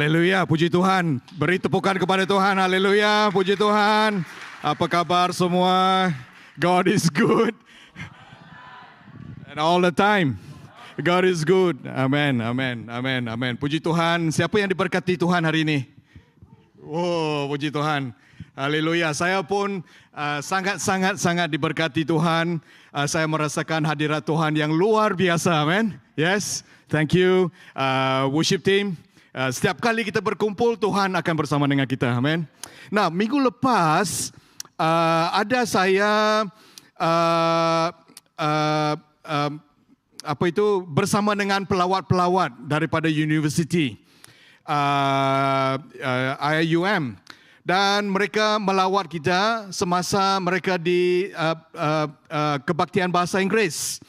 Haleluya, puji Tuhan. Beri tepukan kepada Tuhan. Haleluya, puji Tuhan. Apa kabar semua? God is good. And all the time. God is good. Amen, amen, amen, amen. Puji Tuhan. Siapa yang diberkati Tuhan hari ini? Oh, puji Tuhan. Haleluya. Saya pun sangat diberkati Tuhan. Saya merasakan hadirat Tuhan yang luar biasa. Amen. Yes. Thank you, worship team. Setiap kali kita berkumpul, Tuhan akan bersama dengan kita. Amen. Nah, minggu lepas ada saya bersama dengan pelawat-pelawat daripada universiti IUM, dan mereka melawat kita semasa mereka di kebaktian bahasa Inggeris.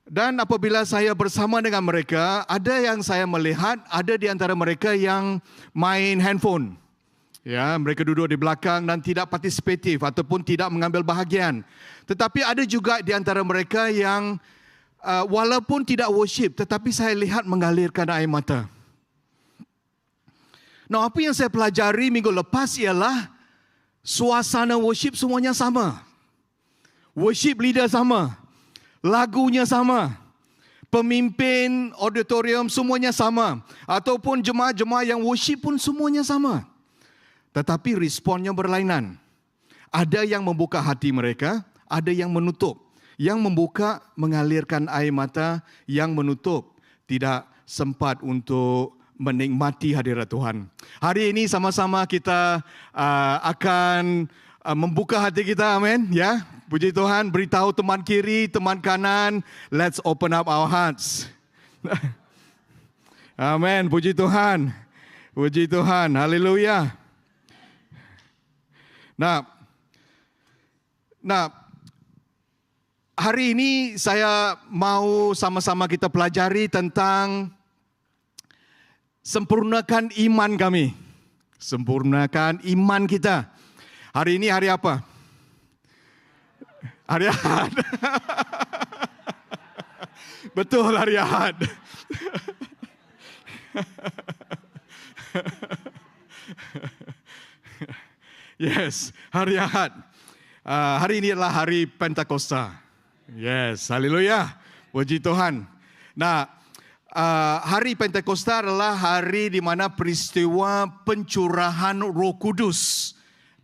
Dan apabila saya bersama dengan mereka, ada yang saya melihat, ada di antara mereka yang main handphone. Ya, mereka duduk di belakang dan tidak partisipatif ataupun tidak mengambil bahagian. Tetapi ada juga di antara mereka yang walaupun tidak worship, tetapi saya lihat mengalirkan air mata. Nah, apa yang saya pelajari minggu lepas ialah suasana worship semuanya sama. Worship leader sama. Lagunya sama, pemimpin auditorium semuanya sama, ataupun jemaah-jemaah yang worship pun semuanya sama. Tetapi responnya berlainan. Ada yang membuka hati mereka, ada yang menutup. Yang membuka mengalirkan air mata, yang menutup tidak sempat untuk menikmati hadirat Tuhan. Hari ini sama-sama kita akan membuka hati kita, amin, ya. Puji Tuhan, beritahu teman kiri, teman kanan, let's open up our hearts. Amin, puji Tuhan. Puji Tuhan, haleluya. Nah, hari ini saya mau sama-sama kita pelajari tentang sempurnakan iman kami. Sempurnakan iman kita. Hari ini hari apa? Hari Ahad. Betul, hari Ahad. Yes, hari Ahad. Hari ini adalah hari Pentakosta. Yes, haleluya. Puji Tuhan. Nah, hari Pentakosta adalah hari di mana peristiwa pencurahan Roh Kudus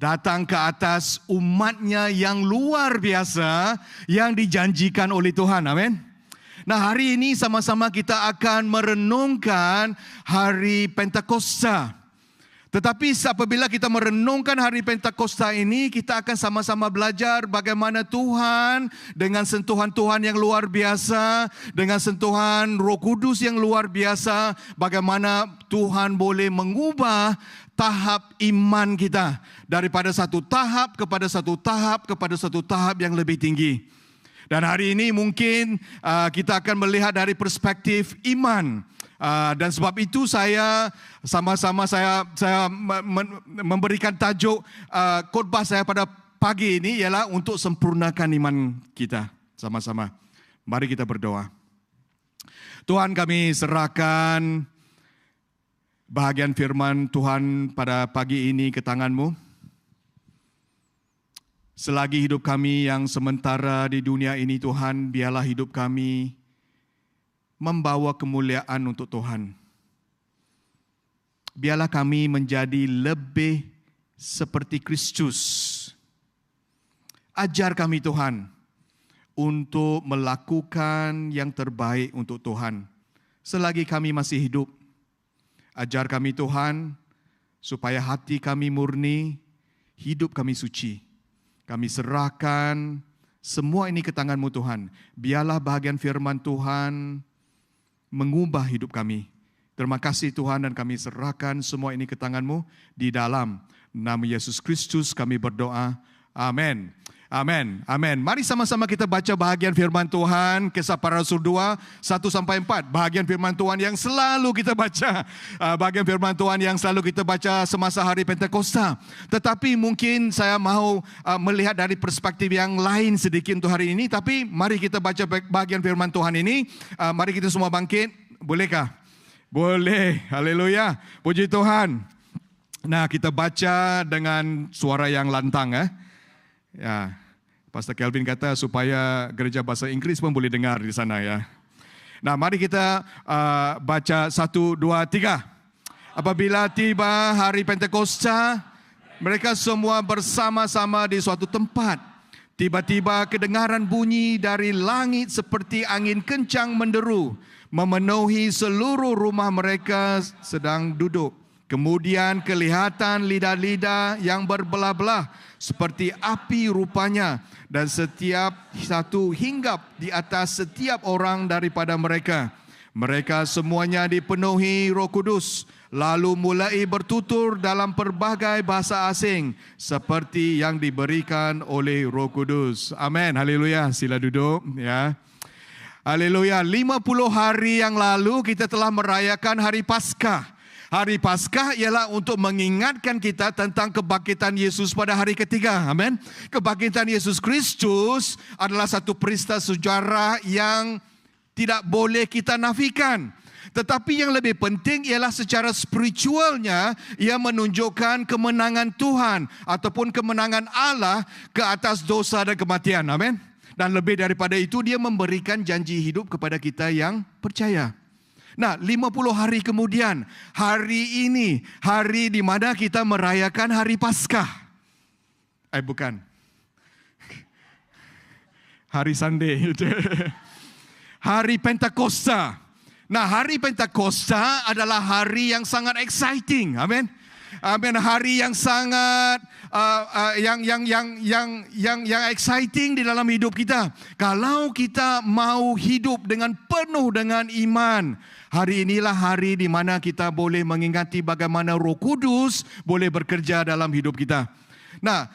datang ke atas umatnya yang luar biasa yang dijanjikan oleh Tuhan. Amin. Nah, hari ini sama-sama kita akan merenungkan hari Pentakosta. Tetapi apabila kita merenungkan hari Pentakosta ini, kita akan sama-sama belajar bagaimana Tuhan dengan sentuhan Tuhan yang luar biasa, dengan sentuhan Roh Kudus yang luar biasa, bagaimana Tuhan boleh mengubah tahap iman kita daripada satu tahap kepada satu tahap kepada satu tahap yang lebih tinggi. Dan hari ini mungkin kita akan melihat dari perspektif iman. Dan sebab itu saya sama-sama memberikan tajuk khotbah saya pada pagi ini ialah untuk sempurnakan iman kita sama-sama. Mari kita berdoa. Tuhan, kami serahkan bahagian firman Tuhan pada pagi ini ke tangan-Mu. Selagi hidup kami yang sementara di dunia ini, Tuhan, biarlah hidup kami membawa kemuliaan untuk Tuhan. Biarlah kami menjadi lebih seperti Kristus. Ajar kami, Tuhan, untuk melakukan yang terbaik untuk Tuhan selagi kami masih hidup. Ajar kami, Tuhan, supaya hati kami murni, hidup kami suci. Kami serahkan semua ini ke tangan-Mu, Tuhan. Biarlah bahagian firman Tuhan mengubah hidup kami. Terima kasih, Tuhan, dan kami serahkan semua ini ke tangan-Mu. Di dalam nama Yesus Kristus kami berdoa. Amin. Amin. Amin. Mari sama-sama kita baca bahagian firman Tuhan, Kisah Para Rasul 2, 1-4. Bahagian firman Tuhan yang selalu kita baca. Bahagian firman Tuhan yang selalu kita baca semasa hari Pentakosta. Tetapi mungkin saya mahu melihat dari perspektif yang lain sedikit untuk hari ini. Tapi mari kita baca bahagian firman Tuhan ini. Mari kita semua bangkit. Bolehkah? Boleh. Haleluya. Puji Tuhan. Nah, kita baca dengan suara yang lantang. Ya, Pastor Kelvin kata supaya gereja bahasa Inggris pun boleh dengar di sana ya. Nah, mari kita baca 1, 2, 3. Apabila tiba hari Pentakosta, mereka semua bersama-sama di suatu tempat. Tiba-tiba kedengaran bunyi dari langit seperti angin kencang menderu, memenuhi seluruh rumah mereka sedang duduk. Kemudian kelihatan lidah-lidah yang berbelah-belah seperti api rupanya, dan setiap satu hinggap di atas setiap orang daripada mereka. Mereka semuanya dipenuhi Roh Kudus, lalu mulai bertutur dalam pelbagai bahasa asing seperti yang diberikan oleh Roh Kudus. Amin. Haleluya. Sila duduk ya. Haleluya. 50 hari yang lalu kita telah merayakan Hari Paskah. Hari Paskah ialah untuk mengingatkan kita tentang kebangkitan Yesus pada hari ketiga. Amin. Kebangkitan Yesus Kristus adalah satu peristiwa sejarah yang tidak boleh kita nafikan. Tetapi yang lebih penting ialah secara spiritualnya, ia menunjukkan kemenangan Tuhan ataupun kemenangan Allah ke atas dosa dan kematian. Amin. Dan lebih daripada itu, dia memberikan janji hidup kepada kita yang percaya. Nah, 50 hari kemudian, hari ini, hari di mana kita merayakan Hari Paskah. Bukan. Hari Sunday. Hari Pentakosta. Nah, Hari Pentakosta adalah hari yang sangat exciting. Amin. Amin. Hari yang sangat yang exciting di dalam hidup kita. Kalau kita mau hidup dengan penuh dengan iman, hari inilah hari di mana kita boleh mengingati bagaimana Roh Kudus boleh bekerja dalam hidup kita. Nah,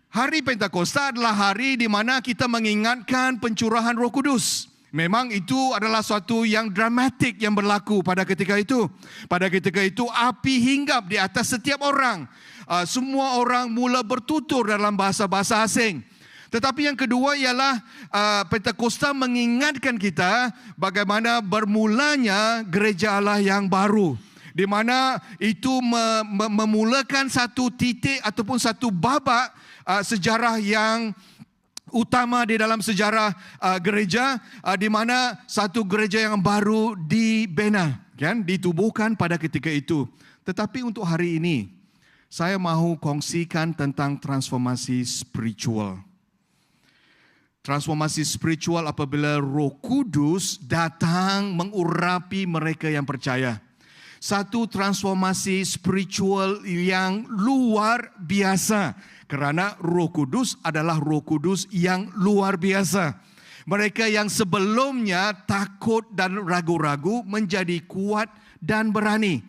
Hari Pentakosta adalah hari di mana kita mengingatkan pencurahan Roh Kudus. Memang itu adalah suatu yang dramatik yang berlaku pada ketika itu. Pada ketika itu api hinggap di atas setiap orang. Semua orang mula bertutur dalam bahasa-bahasa asing. Tetapi yang kedua ialah Pentakosta mengingatkan kita bagaimana bermulanya gereja Allah yang baru. Di mana itu memulakan satu titik ataupun satu babak sejarah yang utama di dalam sejarah gereja, di mana satu gereja yang baru dibina, kan, ditubuhkan pada ketika itu. Tetapi untuk hari ini, saya mahu kongsikan tentang transformasi spiritual. Transformasi spiritual apabila Roh Kudus datang mengurapi mereka yang percaya. Satu transformasi spiritual yang luar biasa. Kerana Roh Kudus adalah Roh Kudus yang luar biasa. Mereka yang sebelumnya takut dan ragu-ragu menjadi kuat dan berani.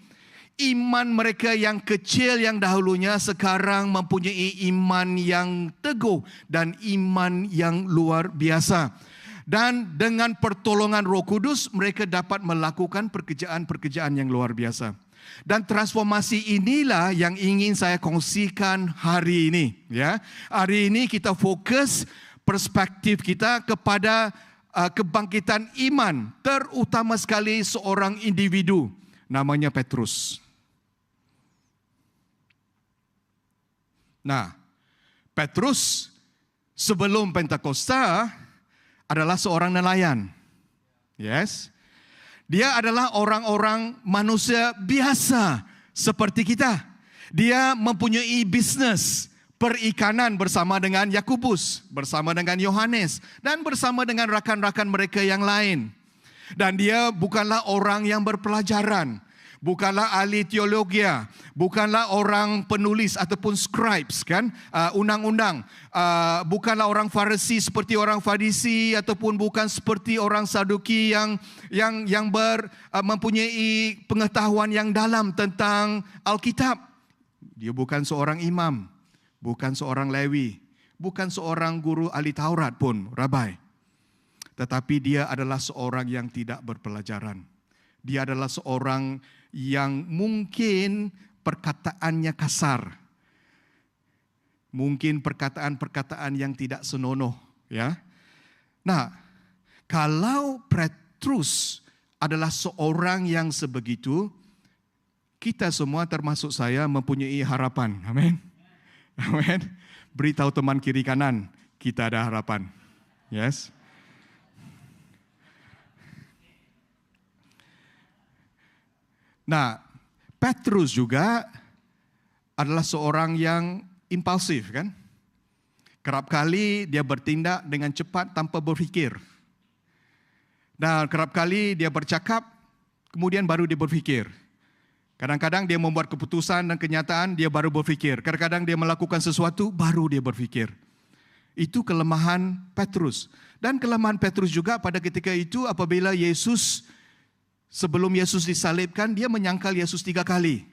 Iman mereka yang kecil yang dahulunya sekarang mempunyai iman yang teguh dan iman yang luar biasa. Dan dengan pertolongan Roh Kudus mereka dapat melakukan pekerjaan-pekerjaan yang luar biasa. Dan transformasi inilah yang ingin saya kongsikan hari ini. Ya, hari ini kita fokus perspektif kita kepada kebangkitan iman, terutama sekali seorang individu namanya Petrus. Nah, Petrus sebelum Pentakosta adalah seorang nelayan. Yes. Dia adalah orang-orang manusia biasa seperti kita. Dia mempunyai bisnes perikanan bersama dengan Yakobus, bersama dengan Yohanes, dan bersama dengan rakan-rakan mereka yang lain. Dan dia bukanlah orang yang berpelajaran, bukanlah ahli teologi, bukanlah orang penulis ataupun scribes, kan, undang-undang. Bukanlah orang Farisi seperti orang Farisi ataupun bukan seperti orang Saduki yang mempunyai pengetahuan yang dalam tentang Alkitab. Dia bukan seorang imam, bukan seorang Lewi, bukan seorang guru ahli Taurat pun, rabai. Tetapi dia adalah seorang yang tidak berpelajaran. Dia adalah seorang yang mungkin perkataannya kasar. Mungkin perkataan-perkataan yang tidak senonoh, ya. Nah, kalau Petrus adalah seorang yang sebegitu, kita semua termasuk saya mempunyai harapan. Amin. Amin. Beritahu teman kiri kanan, kita ada harapan. Yes. Nah, Petrus juga adalah seorang yang impulsif, kan? Kerap kali dia bertindak dengan cepat tanpa berfikir. Dan kerap kali dia bercakap, kemudian baru dia berfikir. Kadang-kadang dia membuat keputusan dan kenyataan, dia baru berfikir. Kadang-kadang dia melakukan sesuatu, baru dia berfikir. Itu kelemahan Petrus. Dan kelemahan Petrus juga pada ketika itu apabila sebelum Yesus disalibkan, dia menyangkal Yesus 3 kali.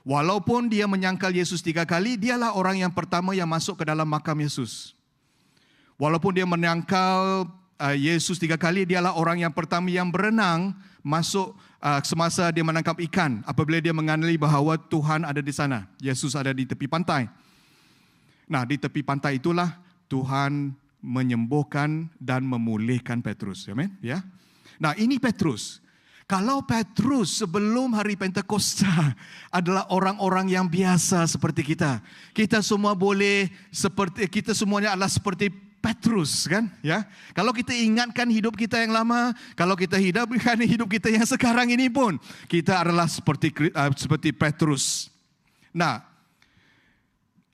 Walaupun dia menyangkal Yesus 3 kali, dialah orang yang pertama yang masuk ke dalam makam Yesus. Walaupun dia menyangkal Yesus 3 kali, dialah orang yang pertama yang berenang masuk semasa dia menangkap ikan. Apabila dia mengenali bahawa Tuhan ada di sana. Yesus ada di tepi pantai. Nah, di tepi pantai itulah Tuhan menyembuhkan dan memulihkan Petrus. Amen? Ya. Nah, ini Petrus. Kalau Petrus sebelum hari Pentakosta adalah orang-orang yang biasa seperti kita. Kita semuanya adalah seperti Petrus, kan? Ya. Kalau kita ingatkan hidup kita yang lama, kalau kita hidupkan hidup kita yang sekarang ini pun, kita adalah seperti Petrus. Nah,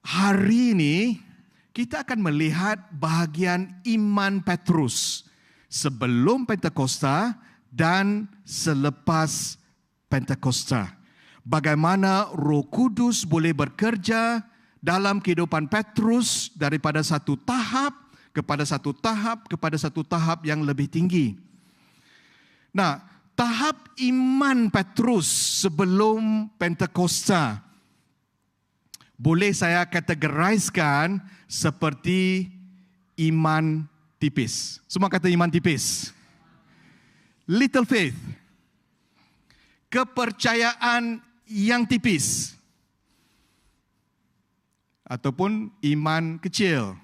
hari ini kita akan melihat bahagian iman Petrus sebelum Pentakosta dan selepas Pentakosta. Bagaimana Roh Kudus boleh bekerja dalam kehidupan Petrus daripada satu tahap kepada satu tahap yang lebih tinggi. Nah, tahap iman Petrus sebelum Pentakosta boleh saya kategoriskan seperti iman tipis. Semua kata iman tipis. Little faith. Kepercayaan yang tipis. Ataupun iman kecil.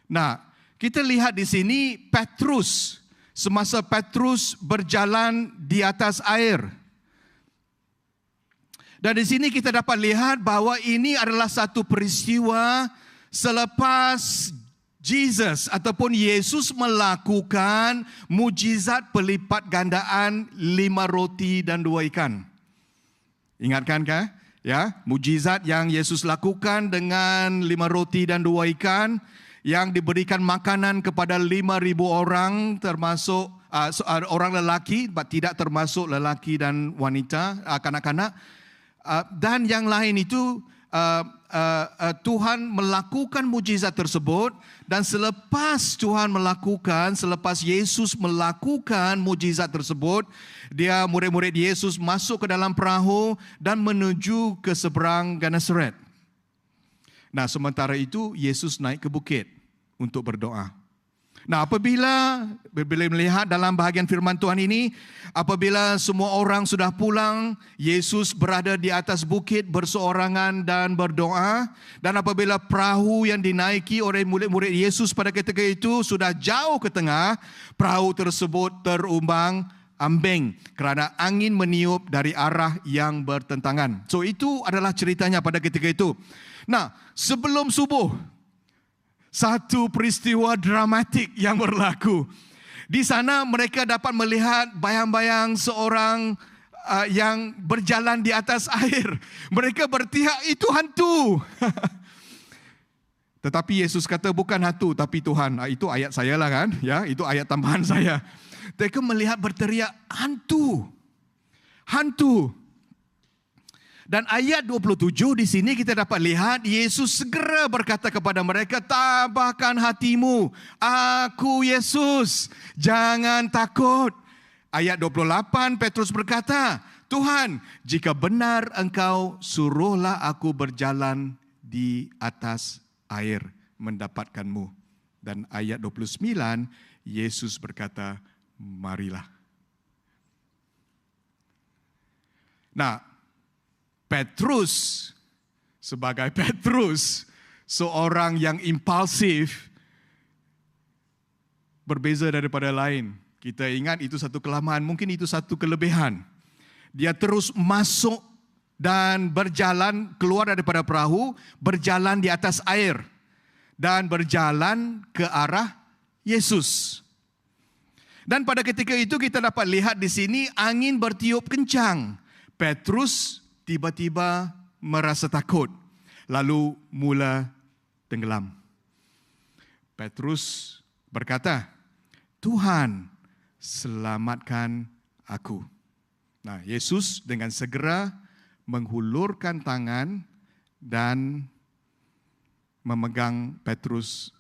Nah, kita lihat di sini Petrus. Semasa Petrus berjalan di atas air. Dan di sini kita dapat lihat bahawa ini adalah satu peristiwa selepas Jesus ataupun Yesus melakukan mujizat pelipat gandaan 5 roti dan 2 ikan. Ingatkan kah? Ya, mujizat yang Yesus lakukan dengan 5 roti dan 2 ikan yang diberikan makanan kepada 5,000 orang termasuk orang lelaki, tidak termasuk lelaki dan wanita, kanak-kanak. Dan yang lain itu Tuhan melakukan mujizat tersebut dan selepas Yesus melakukan mujizat tersebut, murid-murid Yesus masuk ke dalam perahu dan menuju ke seberang Genesaret. Nah, sementara itu Yesus naik ke bukit untuk berdoa. Nah, apabila melihat dalam bahagian firman Tuhan ini, apabila semua orang sudah pulang, Yesus berada di atas bukit berseorangan dan berdoa. Dan apabila perahu yang dinaiki oleh murid-murid Yesus pada ketika itu sudah jauh ke tengah, perahu tersebut terumbang-ambing kerana angin meniup dari arah yang bertentangan. So, itu adalah ceritanya pada ketika itu. Nah, sebelum subuh, satu peristiwa dramatik yang berlaku. Di sana mereka dapat melihat bayang-bayang seorang yang berjalan di atas air. Mereka berteriak, itu hantu. Tetapi Yesus kata bukan hantu tapi Tuhan. Itu ayat saya lah kan, ya, itu ayat tambahan saya. Mereka melihat berteriak hantu. Hantu. Dan ayat 27 di sini kita dapat lihat Yesus segera berkata kepada mereka, tabahkan hatimu, aku Yesus, jangan takut. Ayat 28 Petrus berkata, Tuhan, jika benar engkau, suruhlah aku berjalan di atas air mendapatkanmu. Dan ayat 29 Yesus berkata, marilah. Nah, Petrus, sebagai Petrus, seorang yang impulsif, berbeza daripada lain. Kita ingat itu satu kelemahan, mungkin itu satu kelebihan. Dia terus masuk dan berjalan keluar daripada perahu, berjalan di atas air dan berjalan ke arah Yesus. Dan pada ketika itu kita dapat lihat di sini angin bertiup kencang. Petrus tiba-tiba merasa takut, lalu mula tenggelam. Petrus berkata, "Tuhan, selamatkan aku." Nah, Yesus dengan segera menghulurkan tangan dan memegang Petrus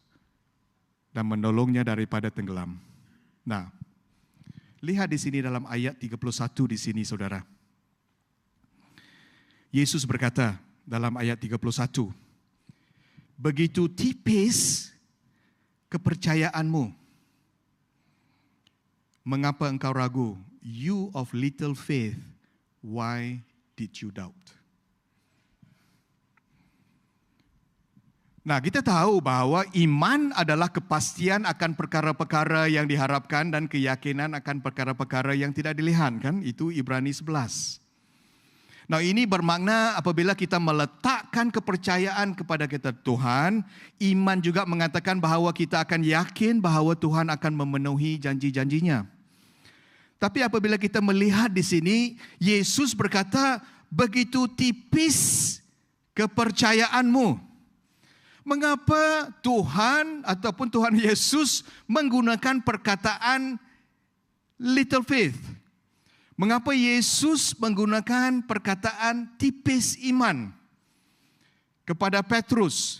dan menolongnya daripada tenggelam. Nah, lihat di sini dalam ayat 31 di sini, saudara. Yesus berkata dalam ayat 31, "Begitu tipis kepercayaanmu. Mengapa engkau ragu? You of little faith, why did you doubt?" Nah, kita tahu bahwa iman adalah kepastian akan perkara-perkara yang diharapkan dan keyakinan akan perkara-perkara yang tidak dilihat, kan? Itu Ibrani 11. Nah, ini bermakna apabila kita meletakkan kepercayaan kepada kita Tuhan, iman juga mengatakan bahawa kita akan yakin bahawa Tuhan akan memenuhi janji-janjinya. Tapi apabila kita melihat di sini, Yesus berkata, "Begitu tipis kepercayaanmu." Mengapa Tuhan ataupun Tuhan Yesus menggunakan perkataan little faith? Mengapa Yesus menggunakan perkataan tipis iman kepada Petrus?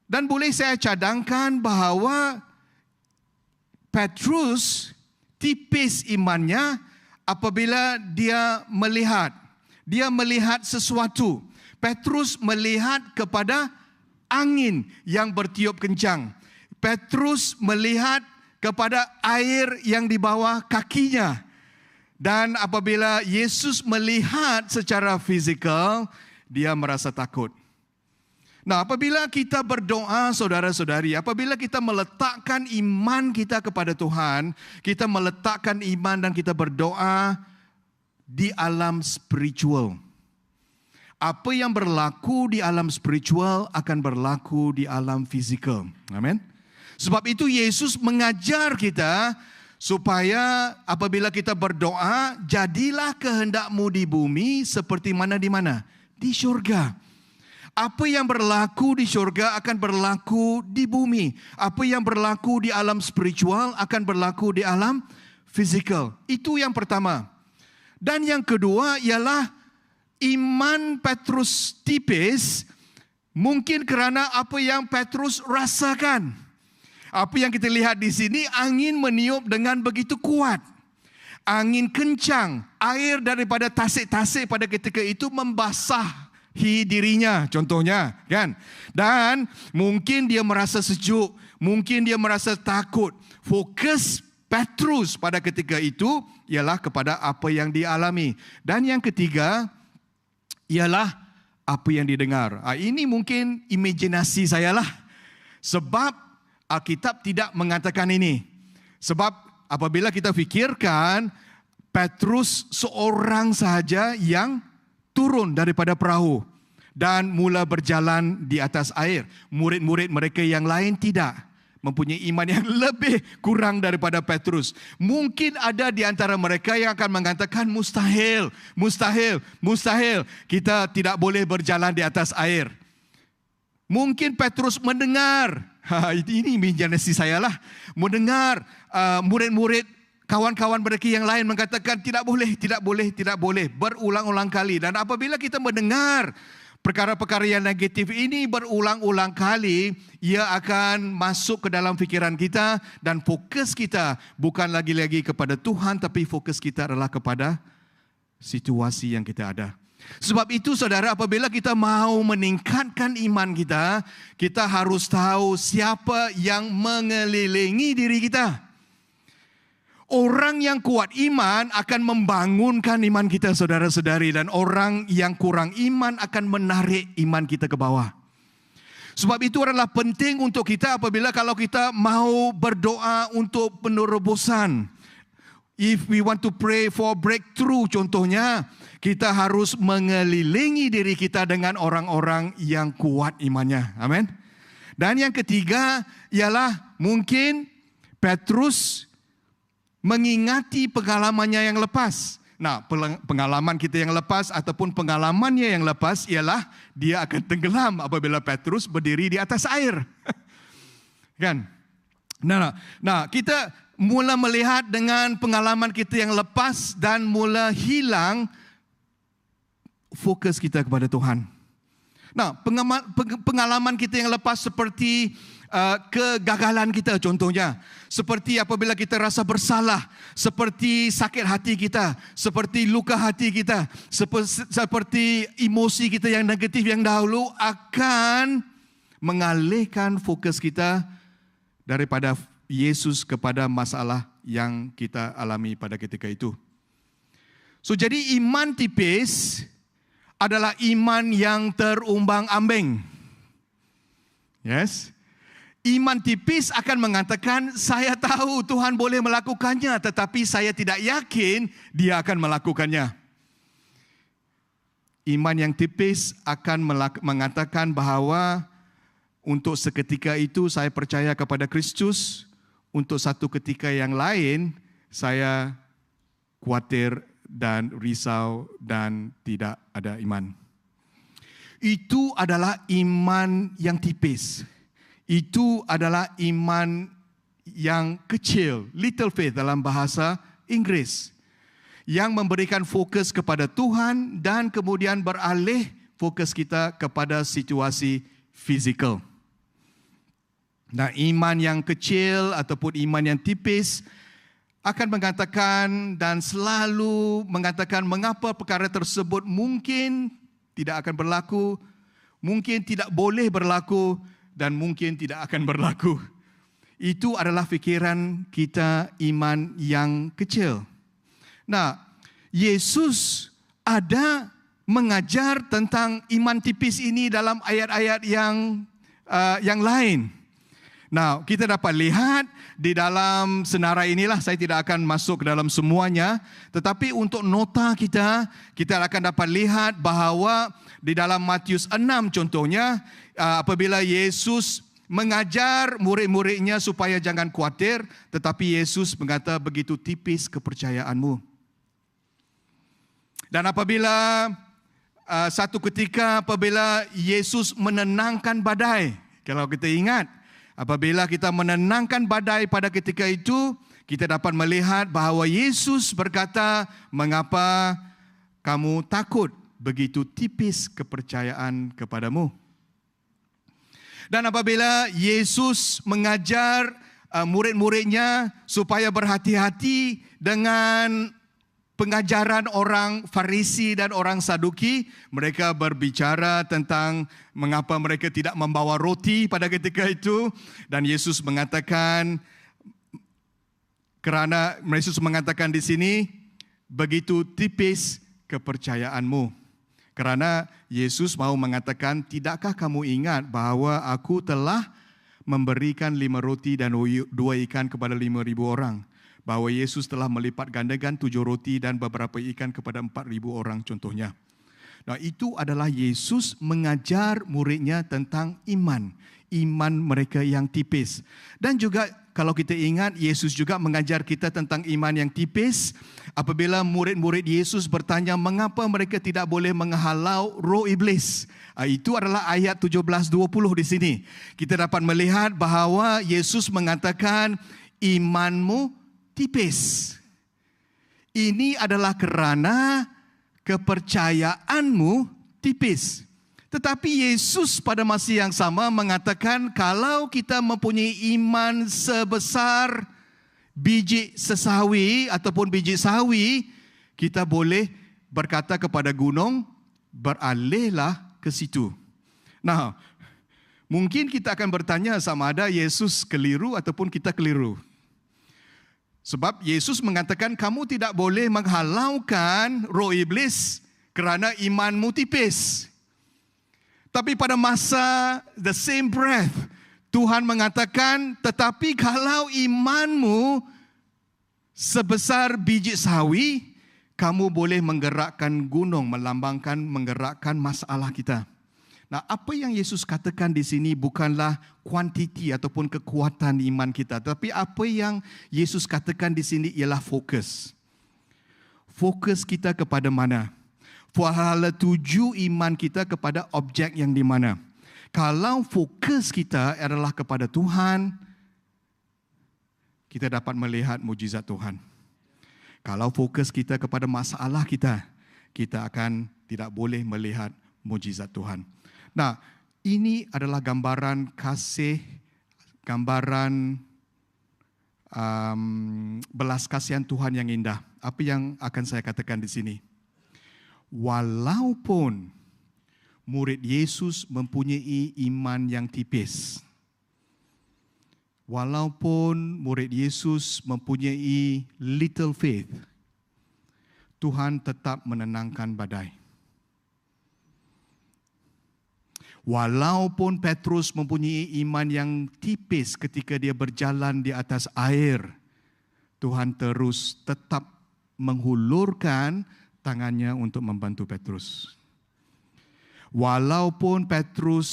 Dan boleh saya cadangkan bahawa Petrus tipis imannya apabila dia melihat sesuatu. Petrus melihat kepada angin yang bertiup kencang. Petrus melihat kepada air yang di bawah kakinya. Dan apabila Yesus melihat secara fizikal, dia merasa takut. Nah, apabila kita berdoa, saudara-saudari, apabila kita meletakkan iman kita kepada Tuhan, kita meletakkan iman dan kita berdoa di alam spiritual. Apa yang berlaku di alam spiritual akan berlaku di alam fizikal. Amin. Sebab itu Yesus mengajar kita supaya apabila kita berdoa, jadilah kehendakmu di bumi seperti mana di mana? Di syurga. Apa yang berlaku di syurga akan berlaku di bumi. Apa yang berlaku di alam spiritual akan berlaku di alam fizikal. Itu yang pertama. Dan yang kedua ialah iman Petrus tipis mungkin kerana apa yang Petrus rasakan. Apa yang kita lihat di sini, angin meniup dengan begitu kuat. Angin kencang, air daripada tasik-tasik pada ketika itu membasahi dirinya, contohnya, kan? Dan mungkin dia merasa sejuk, mungkin dia merasa takut. Fokus Petrus pada ketika itu ialah kepada apa yang dialami. Dan yang ketiga ialah apa yang didengar. Ini mungkin imajinasi saya lah. Sebab Alkitab tidak mengatakan ini. Sebab apabila kita fikirkan, Petrus seorang sahaja yang turun daripada perahu dan mula berjalan di atas air. Murid-murid mereka yang lain tidak. Mempunyai iman yang lebih kurang daripada Petrus. Mungkin ada di antara mereka yang akan mengatakan mustahil, mustahil, mustahil. Kita tidak boleh berjalan di atas air. Mungkin Petrus mendengar, ini imajinasi saya lah, mendengar murid-murid, kawan-kawan mereka yang lain mengatakan tidak boleh, tidak boleh, tidak boleh. Berulang-ulang kali. Dan apabila kita mendengar perkara-perkara yang negatif ini berulang-ulang kali, ia akan masuk ke dalam fikiran kita dan fokus kita bukan lagi-lagi kepada Tuhan, tapi fokus kita adalah kepada situasi yang kita ada. Sebab itu saudara, apabila kita mau meningkatkan iman kita, kita harus tahu siapa yang mengelilingi diri kita. Orang yang kuat iman akan membangunkan iman kita, saudara-saudari. Dan orang yang kurang iman akan menarik iman kita ke bawah. Sebab itu adalah penting untuk kita apabila kalau kita mau berdoa untuk penerobosan. If we want to pray for breakthrough, contohnya, kita harus mengelilingi diri kita dengan orang-orang yang kuat imannya. Amin. Dan yang ketiga ialah mungkin Petrus mengingati pengalamannya yang lepas. Nah, pengalaman kita yang lepas ataupun pengalamannya yang lepas ialah dia akan tenggelam apabila Petrus berdiri di atas air. Kan? Nah, kita mula melihat dengan pengalaman kita yang lepas dan mula hilang fokus kita kepada Tuhan. Nah, pengalaman kita yang lepas seperti kegagalan kita contohnya. Seperti apabila kita rasa bersalah, seperti sakit hati kita, seperti luka hati kita, seperti emosi kita yang negatif yang dahulu akan mengalihkan fokus kita daripada Yesus kepada masalah yang kita alami pada ketika itu. So, jadi iman tipis adalah iman yang terumbang-ambing. Yes. Iman tipis akan mengatakan, saya tahu Tuhan boleh melakukannya, tetapi saya tidak yakin dia akan melakukannya. Iman yang tipis akan mengatakan bahawa untuk seketika itu saya percaya kepada Kristus, untuk satu ketika yang lain saya khawatir dan risau dan tidak ada iman. Itu adalah iman yang tipis. Itu adalah iman yang kecil, little faith dalam bahasa Inggris, yang memberikan fokus kepada Tuhan dan kemudian beralih fokus kita kepada situasi fizikal. Nah, iman yang kecil ataupun iman yang tipis akan mengatakan dan selalu mengatakan mengapa perkara tersebut mungkin tidak akan berlaku, mungkin tidak boleh berlaku, dan mungkin tidak akan berlaku. Itu adalah fikiran kita iman yang kecil. Nah, Yesus ada mengajar tentang iman tipis ini dalam ayat-ayat yang lain. Nah, kita dapat lihat di dalam senarai inilah, saya tidak akan masuk ke dalam semuanya, tetapi untuk nota kita akan dapat lihat bahawa di dalam Matius 6 contohnya, apabila Yesus mengajar murid-muridnya supaya jangan khawatir, tetapi Yesus berkata, begitu tipis kepercayaanmu. Dan apabila satu ketika apabila Yesus menenangkan badai, kalau kita ingat, apabila kita menenangkan badai pada ketika itu, kita dapat melihat bahawa Yesus berkata, mengapa kamu takut? Begitu tipis kepercayaan kepadamu. Dan apabila Yesus mengajar murid-muridnya supaya berhati-hati dengan pengajaran orang Farisi dan orang Saduki, mereka berbicara tentang mengapa mereka tidak membawa roti pada ketika itu, dan Yesus mengatakan, kerana Yesus mengatakan di sini, begitu tipis kepercayaanmu. Kerana Yesus mau mengatakan, tidakkah kamu ingat bahawa aku telah memberikan 5 roti dan 2 ikan kepada 5,000 orang? Bahawa Yesus telah melipat gandakan 7 roti dan beberapa ikan kepada 4,000 orang contohnya. Nah, itu adalah Yesus mengajar muridnya tentang iman. Iman mereka yang tipis. Dan juga kalau kita ingat, Yesus juga mengajar kita tentang iman yang tipis. Apabila murid-murid Yesus bertanya mengapa mereka tidak boleh menghalau roh iblis. Itu adalah ayat 17-20 di sini. Kita dapat melihat bahawa Yesus mengatakan imanmu tipis. Ini adalah kerana kepercayaanmu tipis. Tetapi Yesus pada masa yang sama mengatakan kalau kita mempunyai iman sebesar biji sesawi ataupun biji sawi, kita boleh berkata kepada gunung, beralihlah ke situ. Nah, mungkin kita akan bertanya sama ada Yesus keliru ataupun kita keliru. Sebab Yesus mengatakan kamu tidak boleh menghalaukan roh iblis kerana imanmu tipis. Tapi pada masa the same breath, Tuhan mengatakan, tetapi kalau imanmu Sebesar biji sawi, kamu boleh menggerakkan gunung, menggerakkan masalah kita. Nah, apa yang Yesus katakan di sini bukanlah kuantiti ataupun kekuatan iman kita, tapi apa yang Yesus katakan di sini ialah fokus. Fokus kita kepada mana? Pahala tuju iman kita kepada objek yang di mana? Kalau fokus kita adalah kepada Tuhan, kita dapat melihat mujizat Tuhan. Kalau fokus kita kepada masalah kita, kita akan tidak boleh melihat mujizat Tuhan. Nah, ini adalah gambaran kasih, gambaran belas kasihan Tuhan yang indah. Apa yang akan saya katakan di sini? Walaupun murid Yesus mempunyai iman yang tipis, walaupun murid Yesus mempunyai little faith, Tuhan tetap menenangkan badai. Walaupun Petrus mempunyai iman yang tipis ketika dia berjalan di atas air, Tuhan terus tetap menghulurkan tangannya untuk membantu Petrus. Walaupun Petrus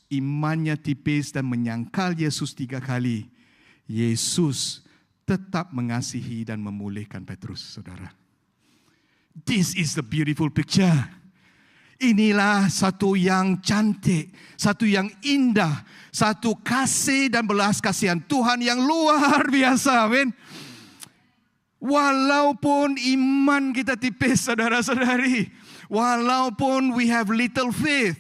imannya tipis dan menyangkal Yesus 3 kali, Yesus tetap mengasihi dan memulihkan Petrus, saudara. This is the beautiful picture. Inilah satu yang cantik, satu yang indah, satu kasih dan belas kasihan Tuhan yang luar biasa. Amin. Walaupun iman kita tipis, saudara-saudari, walaupun we have little faith,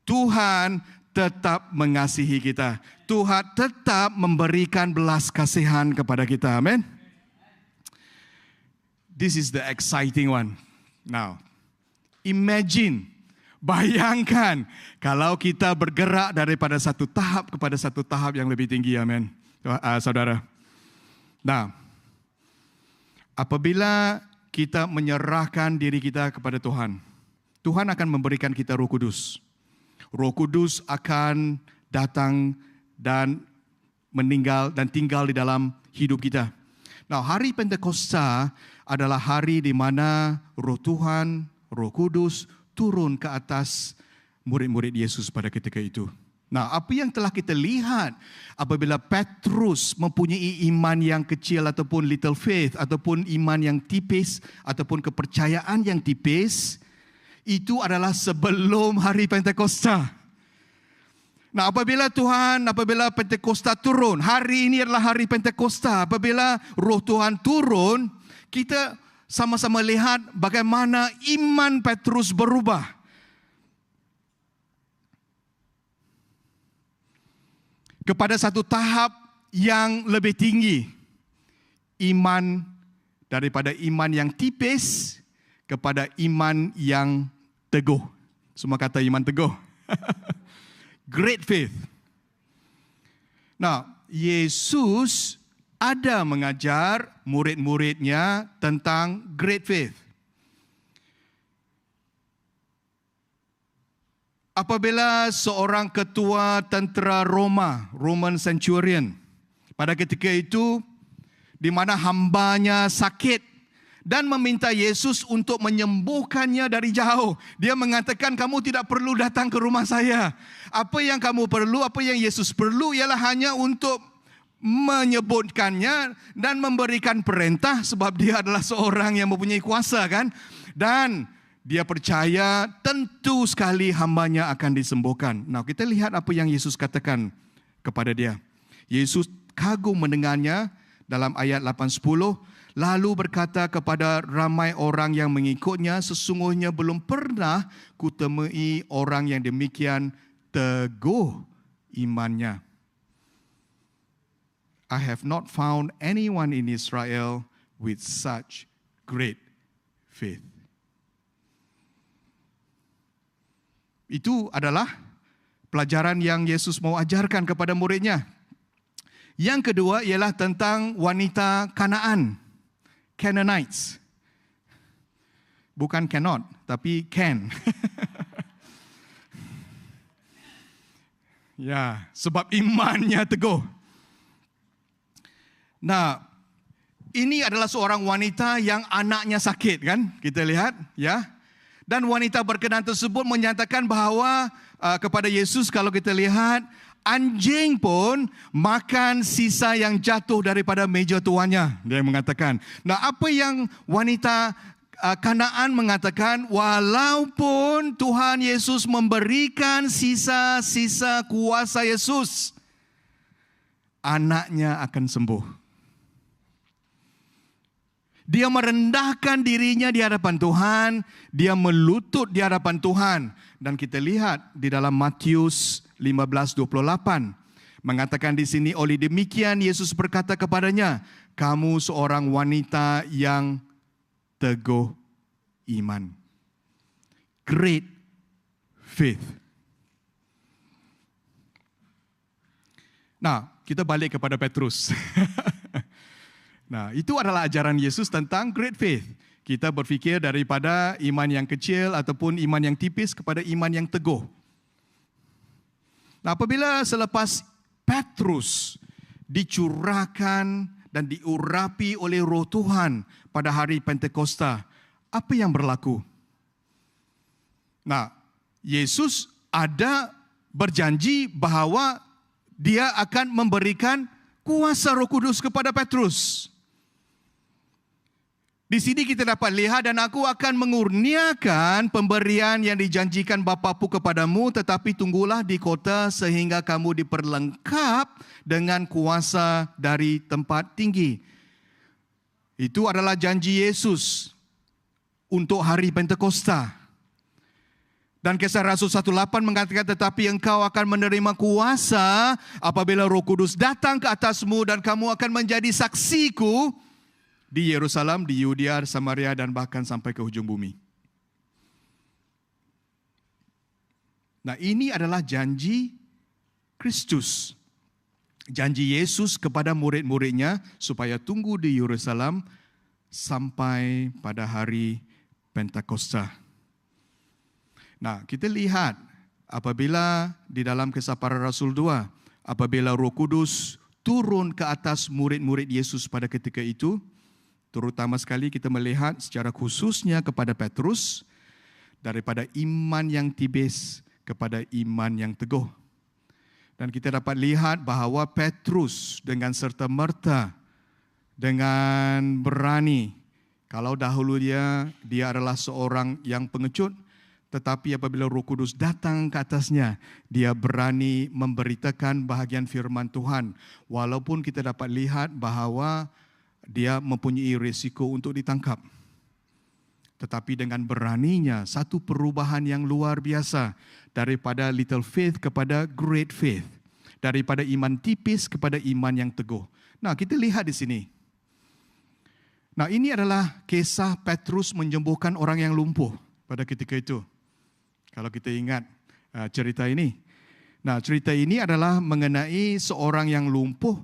Tuhan tetap mengasihi kita. Tuhan tetap memberikan belas kasihan kepada kita. Amin. This is the exciting one. Now, imagine, bayangkan kalau kita bergerak daripada satu tahap kepada satu tahap yang lebih tinggi, amin, saudara. Nah, apabila kita menyerahkan diri kita kepada Tuhan, Tuhan akan memberikan kita Roh Kudus. Roh Kudus akan datang dan meninggal dan tinggal di dalam hidup kita. Nah, hari Pentakosta adalah hari di mana Roh Tuhan, Roh Kudus turun ke atas murid-murid Yesus pada ketika itu. Nah, apa yang telah kita lihat apabila Petrus mempunyai iman yang kecil ataupun little faith ataupun iman yang tipis ataupun kepercayaan yang tipis, itu adalah sebelum hari Pentakosta. Nah, apabila Pentakosta turun, hari ini adalah hari Pentakosta. Apabila Roh Tuhan turun, kita sama-sama lihat bagaimana iman Petrus berubah. Kepada satu tahap yang lebih tinggi. Iman daripada iman yang tipis kepada iman yang teguh. Semua kata iman teguh. Great faith. Nah, Yesus ada mengajar murid-muridnya tentang great faith. Apabila seorang ketua tentera Roma, Roman centurion, pada ketika itu di mana hambanya sakit dan meminta Yesus untuk menyembuhkannya dari jauh. Dia mengatakan, kamu tidak perlu datang ke rumah saya. Apa yang kamu perlu, apa yang Yesus perlu ialah hanya untuk menyebutkannya dan memberikan perintah, sebab dia adalah seorang yang mempunyai kuasa, kan? Dan dia percaya tentu sekali hambanya akan disembuhkan. Nah, kita lihat apa yang Yesus katakan kepada dia. Yesus kagum mendengarnya dalam ayat 8-10. Lalu berkata kepada ramai orang yang mengikutnya, sesungguhnya belum pernah kutemui orang yang demikian teguh imannya. I have not found anyone in Israel with such great faith. Itu adalah pelajaran yang Yesus mau ajarkan kepada muridnya. Yang kedua ialah tentang wanita Kanaan. Canaanites. Bukan cannot, tapi can. Ya, sebab imannya teguh. Nah, ini adalah seorang wanita yang anaknya sakit, kan? Kita lihat, ya. Dan wanita berkenan tersebut menyatakan bahawa kepada Yesus, kalau kita lihat, anjing pun makan sisa yang jatuh daripada meja tuannya. Dia mengatakan. Nah, apa yang wanita Kanaan mengatakan, walaupun Tuhan Yesus memberikan sisa-sisa kuasa Yesus, anaknya akan sembuh. Dia merendahkan dirinya di hadapan Tuhan, dia melutut di hadapan Tuhan. Dan kita lihat di dalam Matius 15:28 mengatakan di sini, oleh demikian Yesus berkata kepadanya, kamu seorang wanita yang teguh iman. Great faith. Nah, kita balik kepada Petrus. Nah, itu adalah ajaran Yesus tentang great faith. Kita berfikir daripada iman yang kecil ataupun iman yang tipis kepada iman yang teguh. Nah, apabila selepas Petrus dicurahkan dan diurapi oleh Roh Tuhan pada hari Pentakosta, apa yang berlaku? Nah, Yesus ada berjanji bahawa dia akan memberikan kuasa Roh Kudus kepada Petrus. Di sini kita dapat lihat, dan aku akan mengurniakan pemberian yang dijanjikan Bapaku kepadamu, tetapi tunggulah di kota sehingga kamu diperlengkap dengan kuasa dari tempat tinggi. Itu adalah janji Yesus untuk hari Pentakosta. Dan Kisah Rasul 1:8 mengatakan, tetapi engkau akan menerima kuasa apabila Roh Kudus datang ke atasmu, dan kamu akan menjadi saksiku di Yerusalem, di Yudea, Samaria, dan bahkan sampai ke hujung bumi. Nah, ini adalah janji Kristus. Janji Yesus kepada murid-muridnya supaya tunggu di Yerusalem sampai pada hari Pentakosta. Nah, kita lihat apabila di dalam Kisah Para Rasul 2, apabila Roh Kudus turun ke atas murid-murid Yesus pada ketika itu, terutama sekali kita melihat secara khususnya kepada Petrus, daripada iman yang tipis kepada iman yang teguh. Dan kita dapat lihat bahawa Petrus dengan serta-merta, dengan berani, kalau dahulu dia adalah seorang yang pengecut, tetapi apabila Roh Kudus datang ke atasnya, dia berani memberitakan bahagian firman Tuhan. Walaupun kita dapat lihat bahawa dia mempunyai risiko untuk ditangkap. Tetapi dengan beraninya, satu perubahan yang luar biasa daripada little faith kepada great faith. Daripada iman tipis kepada iman yang teguh. Nah, kita lihat di sini. Nah, ini adalah kisah Petrus menyembuhkan orang yang lumpuh pada ketika itu. Kalau kita ingat cerita ini. Nah, cerita ini adalah mengenai seorang yang lumpuh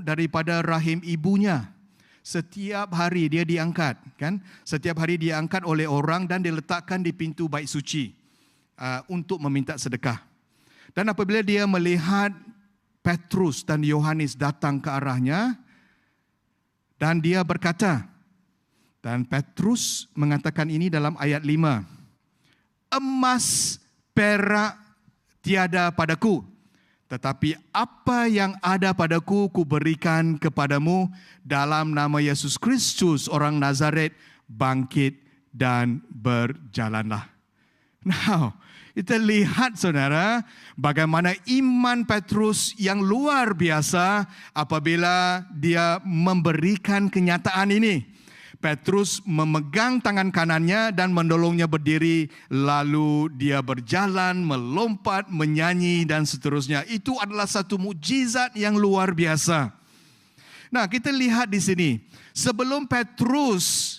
daripada rahim ibunya. Setiap hari dia diangkat, kan? Setiap hari dia diangkat oleh orang dan diletakkan di pintu bait suci untuk meminta sedekah. Dan apabila dia melihat Petrus dan Yohanes datang ke arahnya, dan dia berkata, dan Petrus mengatakan ini dalam ayat 5, emas, perak tiada padaku, tetapi apa yang ada padaku kuberikan kepadamu, dalam nama Yesus Kristus orang Nazaret, bangkit dan berjalanlah. Now, kita lihat saudara, bagaimana iman Petrus yang luar biasa apabila dia memberikan kenyataan ini. Petrus memegang tangan kanannya dan mendorongnya berdiri, lalu dia berjalan, melompat, menyanyi dan seterusnya. Itu adalah satu mukjizat yang luar biasa. Nah, kita lihat di sini, sebelum Petrus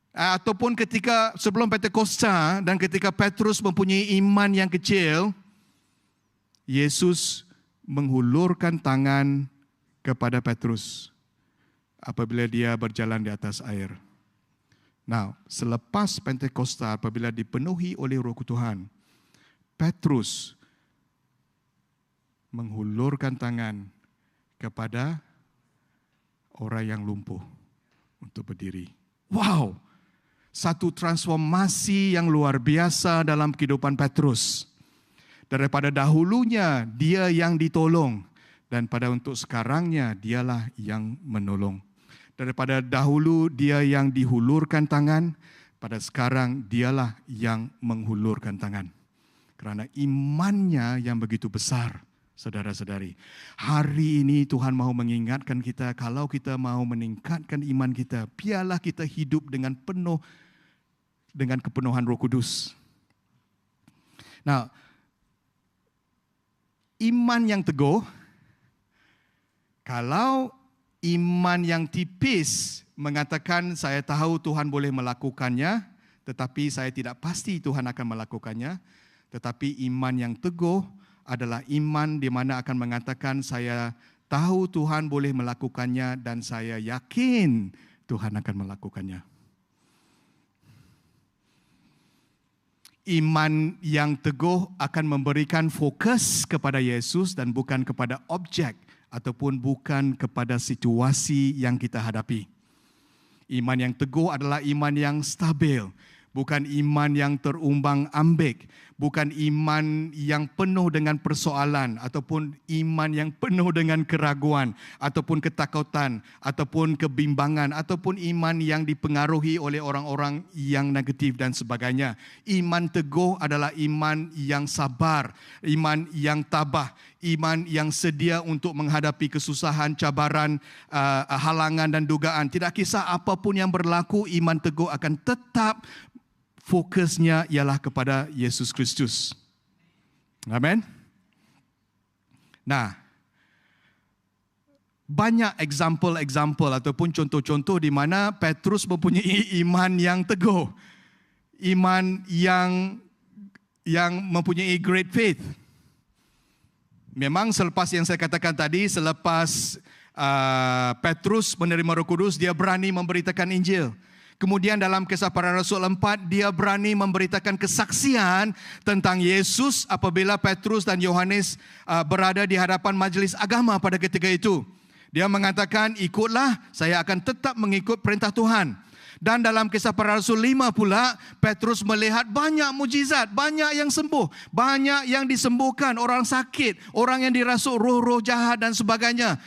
ataupun ketika sebelum Pentakosta dan ketika Petrus mempunyai iman yang kecil, Yesus menghulurkan tangan kepada Petrus apabila dia berjalan di atas air. Nah, selepas Pentakosta, apabila dipenuhi oleh Roh Tuhan, Petrus menghulurkan tangan kepada orang yang lumpuh untuk berdiri. Wow! Satu transformasi yang luar biasa dalam kehidupan Petrus. Daripada dahulunya dia yang ditolong dan pada untuk sekarangnya dialah yang menolong. Daripada dahulu dia yang dihulurkan tangan, pada sekarang dialah yang menghulurkan tangan. Kerana imannya yang begitu besar, saudara-saudari. Hari ini Tuhan mahu mengingatkan kita, kalau kita mahu meningkatkan iman kita, biarlah kita hidup dengan penuh, dengan kepenuhan Roh Kudus. Nah, iman yang teguh, kalau iman yang tipis mengatakan saya tahu Tuhan boleh melakukannya, tetapi saya tidak pasti Tuhan akan melakukannya. Tetapi iman yang teguh adalah iman di mana akan mengatakan saya tahu Tuhan boleh melakukannya dan saya yakin Tuhan akan melakukannya. Iman yang teguh akan memberikan fokus kepada Yesus dan bukan kepada objek ataupun bukan kepada situasi yang kita hadapi. Iman yang teguh adalah iman yang stabil, bukan iman yang terumbang-ambing, bukan iman yang penuh dengan persoalan ataupun iman yang penuh dengan keraguan ataupun ketakutan ataupun kebimbangan ataupun iman yang dipengaruhi oleh orang-orang yang negatif dan sebagainya. Iman teguh adalah iman yang sabar, iman yang tabah, iman yang sedia untuk menghadapi kesusahan, cabaran, halangan dan dugaan. Tidak kisah apapun yang berlaku, iman teguh akan tetap fokusnya ialah kepada Yesus Kristus. Amen. Nah, banyak example ataupun contoh-contoh di mana Petrus mempunyai iman yang teguh. Iman yang mempunyai great faith. Memang selepas yang saya katakan tadi, selepas Petrus menerima Roh Kudus, dia berani memberitakan Injil. Kemudian dalam Kisah Para Rasul 4, dia berani memberitakan kesaksian tentang Yesus apabila Petrus dan Yohanes berada di hadapan majlis agama pada ketika itu. Dia mengatakan, ikutlah, saya akan tetap mengikut perintah Tuhan. Dan dalam Kisah Para Rasul 5 pula, Petrus melihat banyak mujizat, banyak yang sembuh, banyak yang disembuhkan, orang sakit, orang yang dirasuk roh-roh jahat dan sebagainya.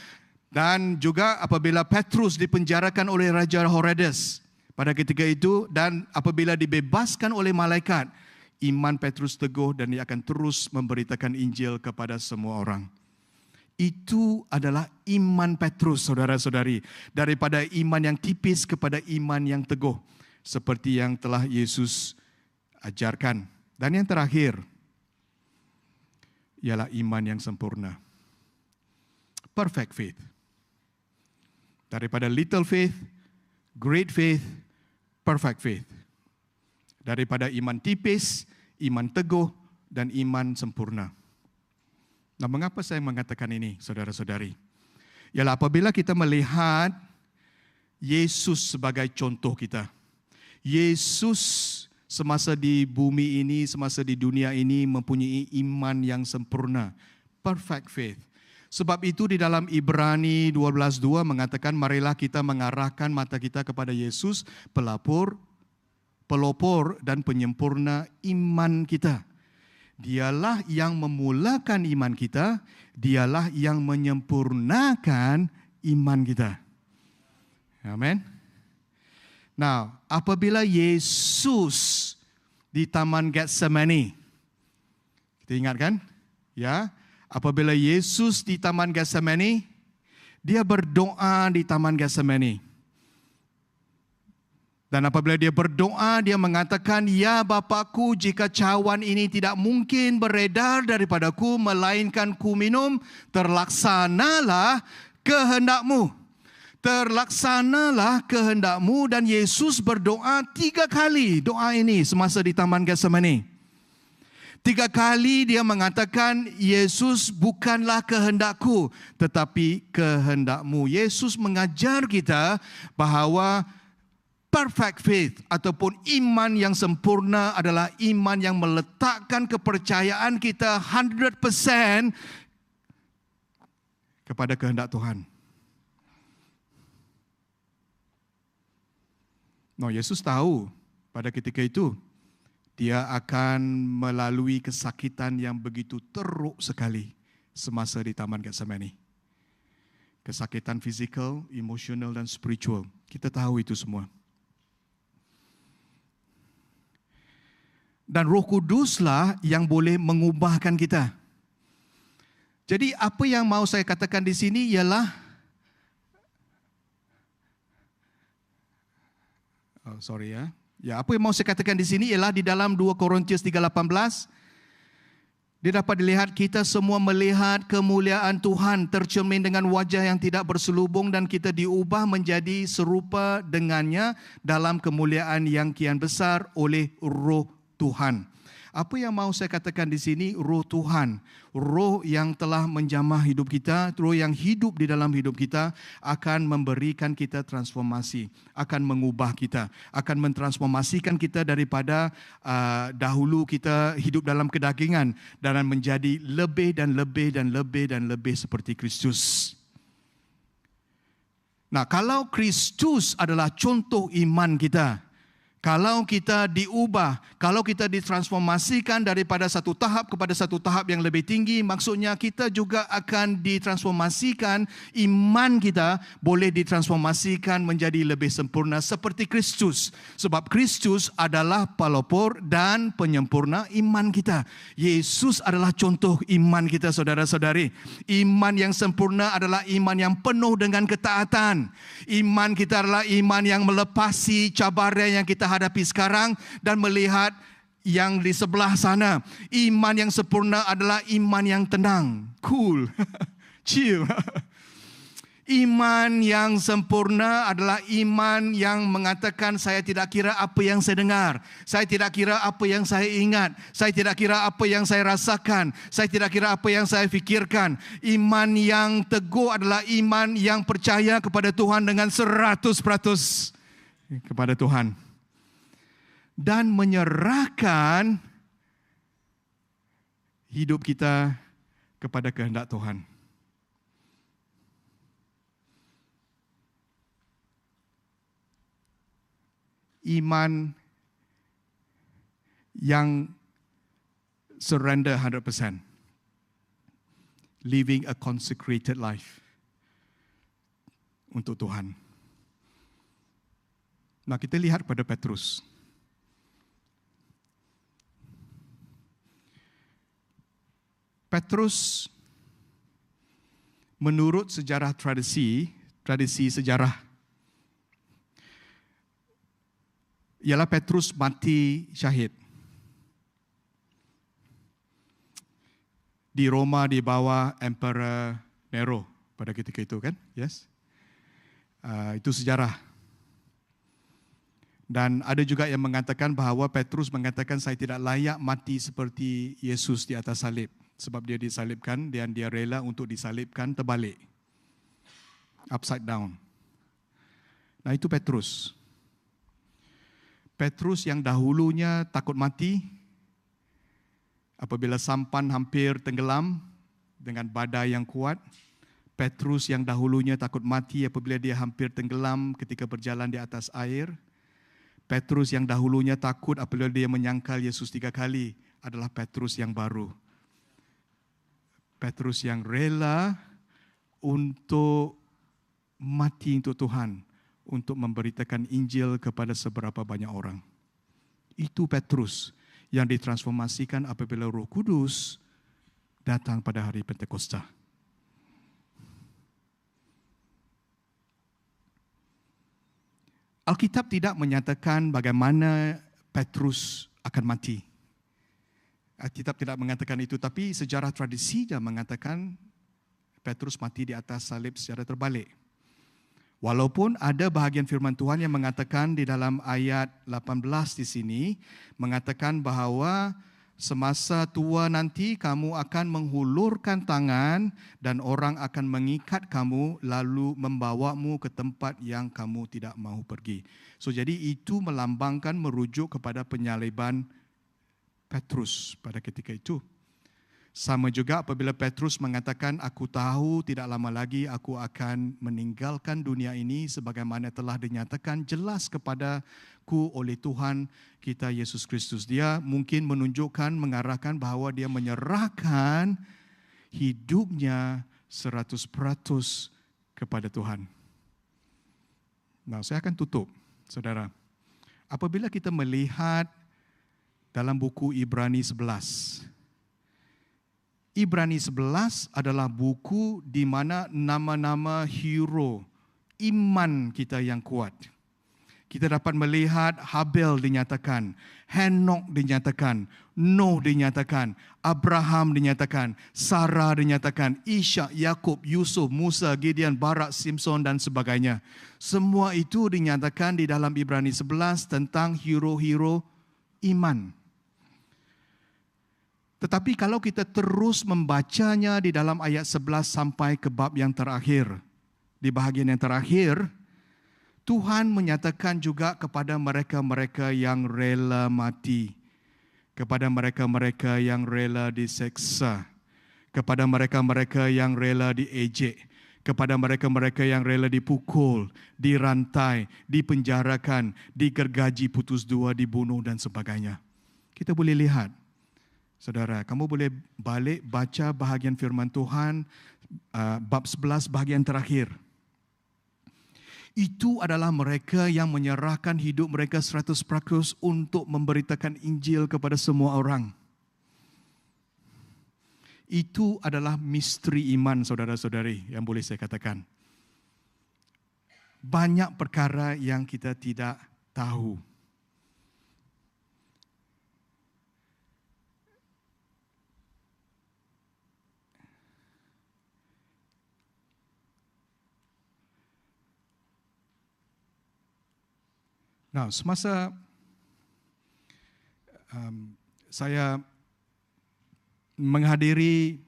Dan juga apabila Petrus dipenjarakan oleh Raja Herodes pada ketika itu, dan apabila dibebaskan oleh malaikat, iman Petrus teguh dan dia akan terus memberitakan Injil kepada semua orang. Itu adalah iman Petrus, saudara-saudari. Daripada iman yang tipis kepada iman yang teguh, seperti yang telah Yesus ajarkan. Dan yang terakhir, ialah iman yang sempurna. Perfect faith. Daripada little faith, great faith, perfect faith. Daripada iman tipis, iman teguh, dan iman sempurna. Nah, mengapa saya mengatakan ini, saudara-saudari? Ialah apabila kita melihat Yesus sebagai contoh kita. Yesus semasa di bumi ini, semasa di dunia ini mempunyai iman yang sempurna. Perfect faith. Sebab itu di dalam Ibrani 12:2 mengatakan, marilah kita mengarahkan mata kita kepada Yesus, pelopor dan penyempurna iman kita. Dialah yang memulakan iman kita, dialah yang menyempurnakan iman kita. Amen. Nah, apabila Yesus di Taman Getsemani, kita ingat kan? Ya, apabila Yesus di Taman Getsemani, dia berdoa di Taman Getsemani. Dan apabila dia berdoa, dia mengatakan, ya Bapa-Ku, jika cawan ini tidak mungkin beredar daripadaku, melainkan ku minum, terlaksanalah kehendak-Mu. Terlaksanalah kehendak-Mu. Dan Yesus berdoa 3 kali doa ini semasa di Taman Getsemani. 3 kali dia mengatakan, Yesus bukanlah kehendak-Ku, tetapi kehendak-Mu. Yesus mengajar kita bahawa perfect faith ataupun iman yang sempurna adalah iman yang meletakkan kepercayaan kita 100% kepada kehendak Tuhan. No, Yesus tahu pada ketika itu dia akan melalui kesakitan yang begitu teruk sekali semasa di Taman Getsemani. Kesakitan fizikal, emosional dan spiritual. Kita tahu itu semua. Dan Roh Kuduslah yang boleh mengubahkan kita. Jadi apa yang mau saya katakan di sini ialah apa yang mau saya katakan di sini ialah di dalam 2 Korintus 3:18 dia dapat dilihat kita semua melihat kemuliaan Tuhan tercermin dengan wajah yang tidak berselubung dan kita diubah menjadi serupa dengannya dalam kemuliaan yang kian besar oleh Roh Tuhan. Apa yang mau saya katakan di sini? Roh Tuhan, roh yang telah menjamah hidup kita, roh yang hidup di dalam hidup kita akan memberikan kita transformasi, akan mengubah kita, akan mentransformasikan kita daripada dahulu kita hidup dalam kedagingan dan menjadi lebih dan lebih dan lebih dan lebih seperti Kristus. Nah, kalau Kristus adalah contoh iman kita, kalau kita diubah, kalau kita ditransformasikan daripada satu tahap kepada satu tahap yang lebih tinggi, maksudnya kita juga akan ditransformasikan, iman kita boleh ditransformasikan menjadi lebih sempurna seperti Kristus. Sebab Kristus adalah pelopor dan penyempurna iman kita. Yesus adalah contoh iman kita, saudara-saudari. Iman yang sempurna adalah iman yang penuh dengan ketaatan. Iman kita adalah iman yang melepasi cabaran yang kita hadapi sekarang dan melihat yang di sebelah sana. Iman yang sempurna adalah iman yang tenang, cool, chill. Iman yang sempurna adalah iman yang mengatakan saya tidak kira apa yang saya dengar, saya tidak kira apa yang saya ingat, saya tidak kira apa yang saya rasakan, saya tidak kira apa yang saya fikirkan. Iman yang teguh adalah iman yang percaya kepada Tuhan dengan 100% kepada Tuhan. Dan menyerahkan hidup kita kepada kehendak Tuhan. Iman yang surrender 100%. Living a consecrated life untuk Tuhan. Nah, kita lihat pada Petrus. Petrus menurut sejarah tradisi sejarah ialah Petrus mati syahid di Roma di bawah Emperor Nero pada ketika itu, kan? Yes. Itu sejarah. Dan ada juga yang mengatakan bahawa Petrus mengatakan saya tidak layak mati seperti Yesus di atas salib. Sebab dia disalibkan dan dia rela untuk disalibkan terbalik. Upside down. Nah, itu Petrus. Petrus yang dahulunya takut mati, apabila sampan hampir tenggelam dengan badai yang kuat. Petrus yang dahulunya takut mati apabila dia hampir tenggelam ketika berjalan di atas air. Petrus yang dahulunya takut apabila dia menyangkal Yesus 3 kali adalah Petrus yang baru. Petrus yang rela untuk mati untuk Tuhan, untuk memberitakan Injil kepada seberapa banyak orang. Itu Petrus yang ditransformasikan apabila Roh Kudus datang pada hari Pentakosta. Alkitab tidak menyatakan bagaimana Petrus akan mati. Alkitab tidak mengatakan itu, tapi sejarah tradisi dia mengatakan Petrus mati di atas salib secara terbalik. Walaupun ada bahagian firman Tuhan yang mengatakan di dalam ayat 18 di sini, mengatakan bahawa semasa tua nanti kamu akan menghulurkan tangan dan orang akan mengikat kamu lalu membawamu ke tempat yang kamu tidak mahu pergi. So jadi itu melambangkan, merujuk kepada penyaliban Petrus pada ketika itu. Sama juga apabila Petrus mengatakan, aku tahu tidak lama lagi aku akan meninggalkan dunia ini sebagaimana telah dinyatakan jelas kepadaku oleh Tuhan kita Yesus Kristus. Dia mungkin menunjukkan, mengarahkan bahawa dia menyerahkan hidupnya 100% kepada Tuhan. Nah, saya akan tutup, saudara. Apabila kita melihat dalam buku Ibrani 11, Ibrani 11 adalah buku di mana nama-nama hero iman kita yang kuat. Kita dapat melihat Habel dinyatakan, Henok dinyatakan, Nuh dinyatakan, Abraham dinyatakan, Sarah dinyatakan, Ishak, Yakub, Yusuf, Musa, Gideon, Barak, Simpson dan sebagainya. Semua itu dinyatakan di dalam Ibrani 11 tentang hero-hero iman. Tetapi kalau kita terus membacanya di dalam ayat 11 sampai ke bab yang terakhir, di bahagian yang terakhir, Tuhan menyatakan juga kepada mereka-mereka yang rela mati, kepada mereka-mereka yang rela diseksa, kepada mereka-mereka yang rela diejek, kepada mereka-mereka yang rela dipukul, dirantai, dipenjarakan, digergaji putus dua, dibunuh dan sebagainya. Kita boleh lihat, saudara, kamu boleh balik baca bahagian firman Tuhan, bab 11 bahagian terakhir. Itu adalah mereka yang menyerahkan hidup mereka 100% untuk memberitakan Injil kepada semua orang. Itu adalah misteri iman, saudara-saudari, yang boleh saya katakan. Banyak perkara yang kita tidak tahu. Nah, semasa saya menghadiri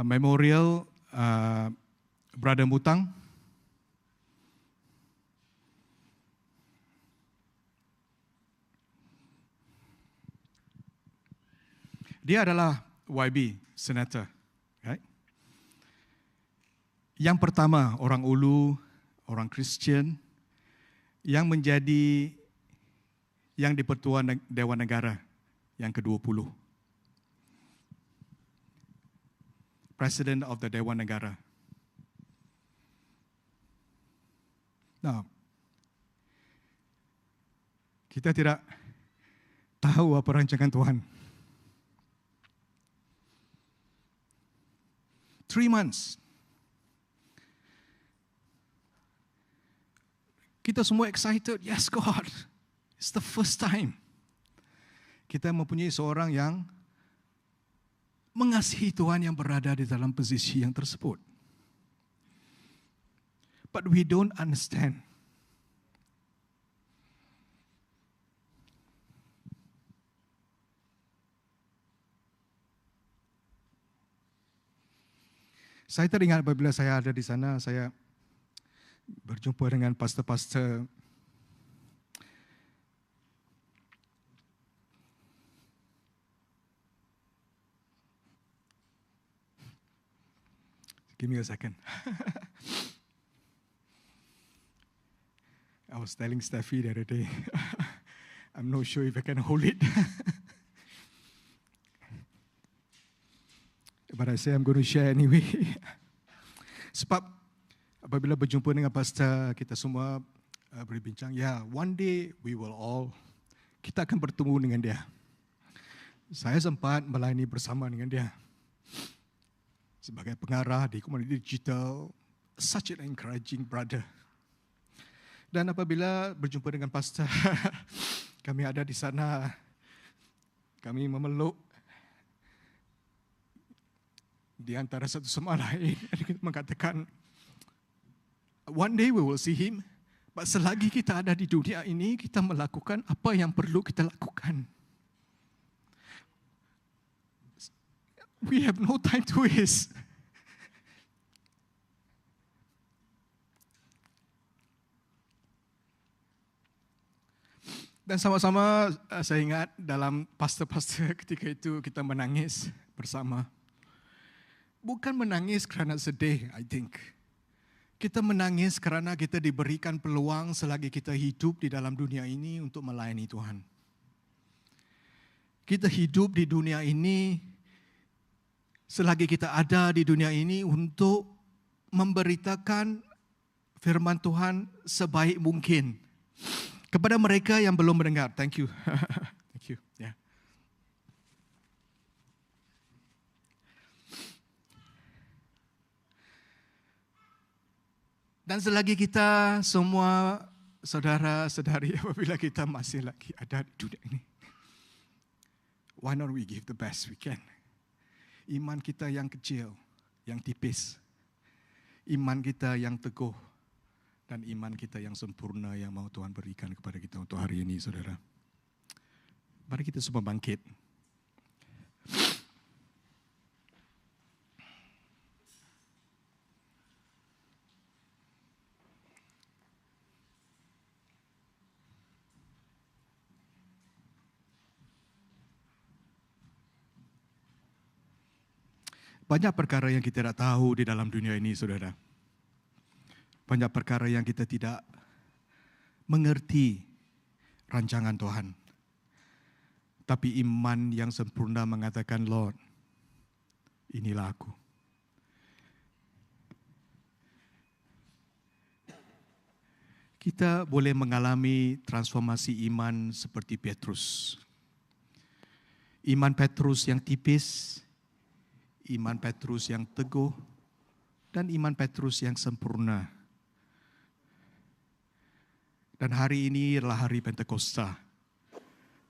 memorial Brother Mutang, dia adalah YB, senator. Right? Yang pertama, orang Ulu, orang Kristian yang menjadi yang di-Pertua Dewan Negara yang ke-20. President of the Dewan Negara. Nah, kita tidak tahu apa rancangan Tuhan. 3 months. Kita semua excited. Yes, God. It's the first time. Kita mempunyai seorang yang mengasihi Tuhan yang berada di dalam posisi yang tersebut. But we don't understand. Saya teringat apabila saya ada di sana, saya berjumpa dengan pastor-pastor give me a second. I was telling Steffi the other day, I'm not sure if I can hold it. But I say I'm going to share anyway. Sebab apabila berjumpa dengan pastor, kita semua berbincang, one day we will all, kita akan bertemu dengan dia. Saya sempat melayani bersama dengan dia. Sebagai pengarah di komuniti digital, such an encouraging brother. Dan apabila berjumpa dengan pastor, kami ada di sana, kami memeluk di antara satu sama lain, kita mengatakan, one day we will see him, but selagi kita ada di dunia ini, kita melakukan apa yang perlu kita lakukan. We have no time to waste. Dan sama-sama saya ingat dalam pastor-pastor ketika itu kita menangis bersama. Bukan menangis kerana sedih, I think. Kita menangis kerana kita diberikan peluang selagi kita hidup di dalam dunia ini untuk melayani Tuhan. Kita hidup di dunia ini selagi kita ada di dunia ini untuk memberitakan firman Tuhan sebaik mungkin kepada mereka yang belum mendengar. Thank you. Thank you. Yeah. Dan selagi kita semua saudara-saudari apabila kita masih lagi ada di dunia ini, why not we give the best we can? Iman kita yang kecil, yang tipis. Iman kita yang teguh. Dan iman kita yang sempurna yang mau Tuhan berikan kepada kita untuk hari ini, saudara. Mari kita semua bangkit. Banyak perkara yang kita tidak tahu di dalam dunia ini, saudara. Banyak perkara yang kita tidak mengerti rancangan Tuhan. Tapi iman yang sempurna mengatakan, Lord, inilah aku. Kita boleh mengalami transformasi iman seperti Petrus. Iman Petrus yang tipis, iman Petrus yang teguh, dan iman Petrus yang sempurna. Dan hari ini adalah hari Pentakosta.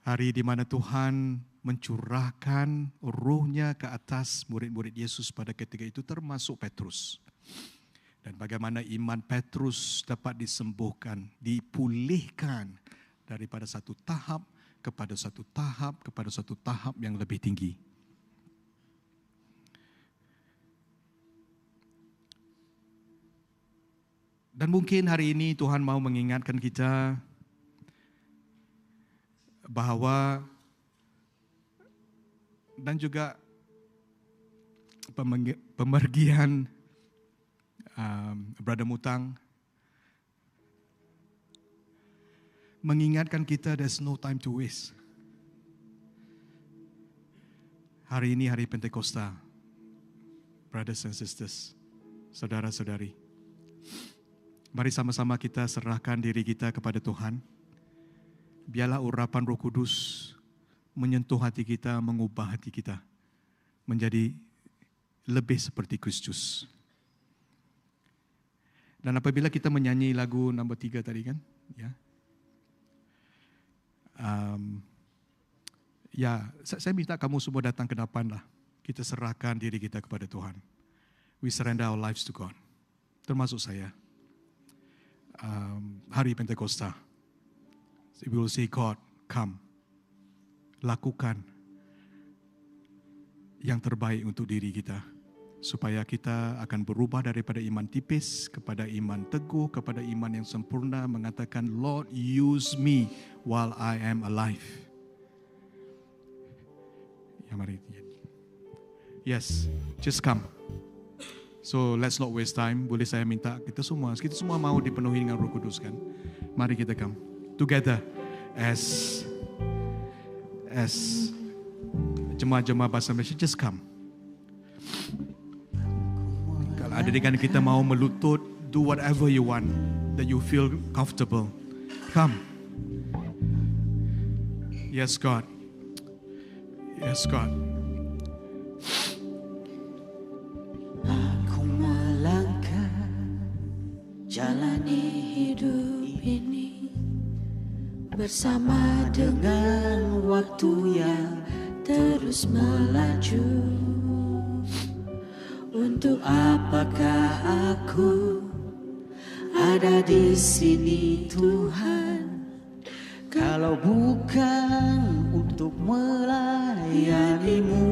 Hari di mana Tuhan mencurahkan rohnya ke atas murid-murid Yesus pada ketika itu termasuk Petrus. Dan bagaimana iman Petrus dapat disembuhkan, dipulihkan daripada satu tahap kepada satu tahap kepada satu tahap yang lebih tinggi. Dan mungkin hari ini Tuhan mau mengingatkan kita bahawa dan juga pemergian Brother Mutang mengingatkan kita there's no time to waste. Hari ini hari Pentakosta, brothers and sisters, saudara-saudari. Mari sama-sama kita serahkan diri kita kepada Tuhan. Biarlah urapan Roh Kudus menyentuh hati kita, mengubah hati kita menjadi lebih seperti Kristus. Dan apabila kita menyanyi lagu nombor 3 tadi kan, saya minta kamu semua datang ke depan lah. Kita serahkan diri kita kepada Tuhan. We surrender our lives to God. Termasuk saya. Hari Pentakosta. We will say, God, come. Lakukan yang terbaik untuk diri kita. Supaya kita akan berubah daripada iman tipis kepada iman teguh, kepada iman yang sempurna. Mengatakan, Lord, use me while I am alive. Ya, mari. Yes, just come. So let's not waste time. Boleh saya minta kita semua mau dipenuhi dengan Roh Kudus kan? Mari kita come together as jemaah-jemaah bahasa Malaysia. Just come. Kalau ada dengan kita mau melutut, do whatever you want that you feel comfortable. Come. Yes, God. Yes, God. Jalani hidup ini bersama dengan waktu yang terus melaju. Untuk apakah aku ada di sini Tuhan, kalau bukan untuk melayani-Mu?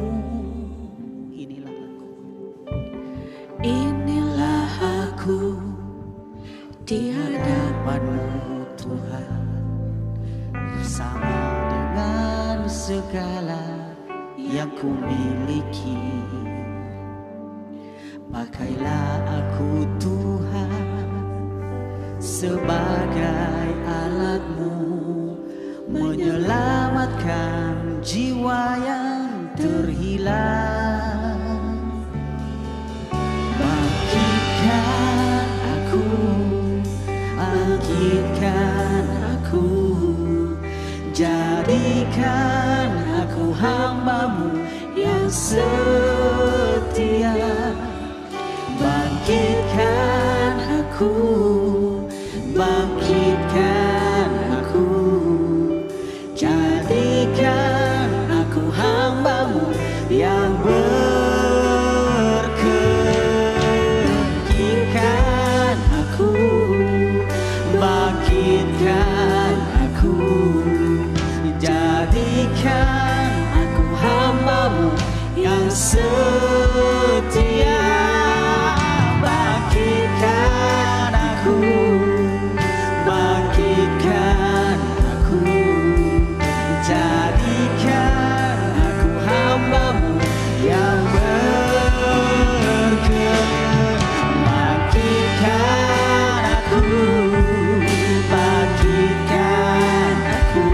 Inilah aku di hadapan-Mu Tuhan, segala yang ku miliki. Pakailah aku Tuhan sebagai alatmu, menyelamatkan jiwa yang terhilang. Bangkitkan aku, bangkitkan aku, jadikan aku hamba-Mu yang setia. Bangkitkan aku, bangkitkan aku, jadikan aku hamba-Mu yang bangkitkan aku, bangkitkan aku, jadikan aku hamba-Mu yang setia. Bangkitkan aku, bangkitkan aku, jadikan aku hamba-Mu yang berkenan. Bangkitkan aku, bangkitkan aku,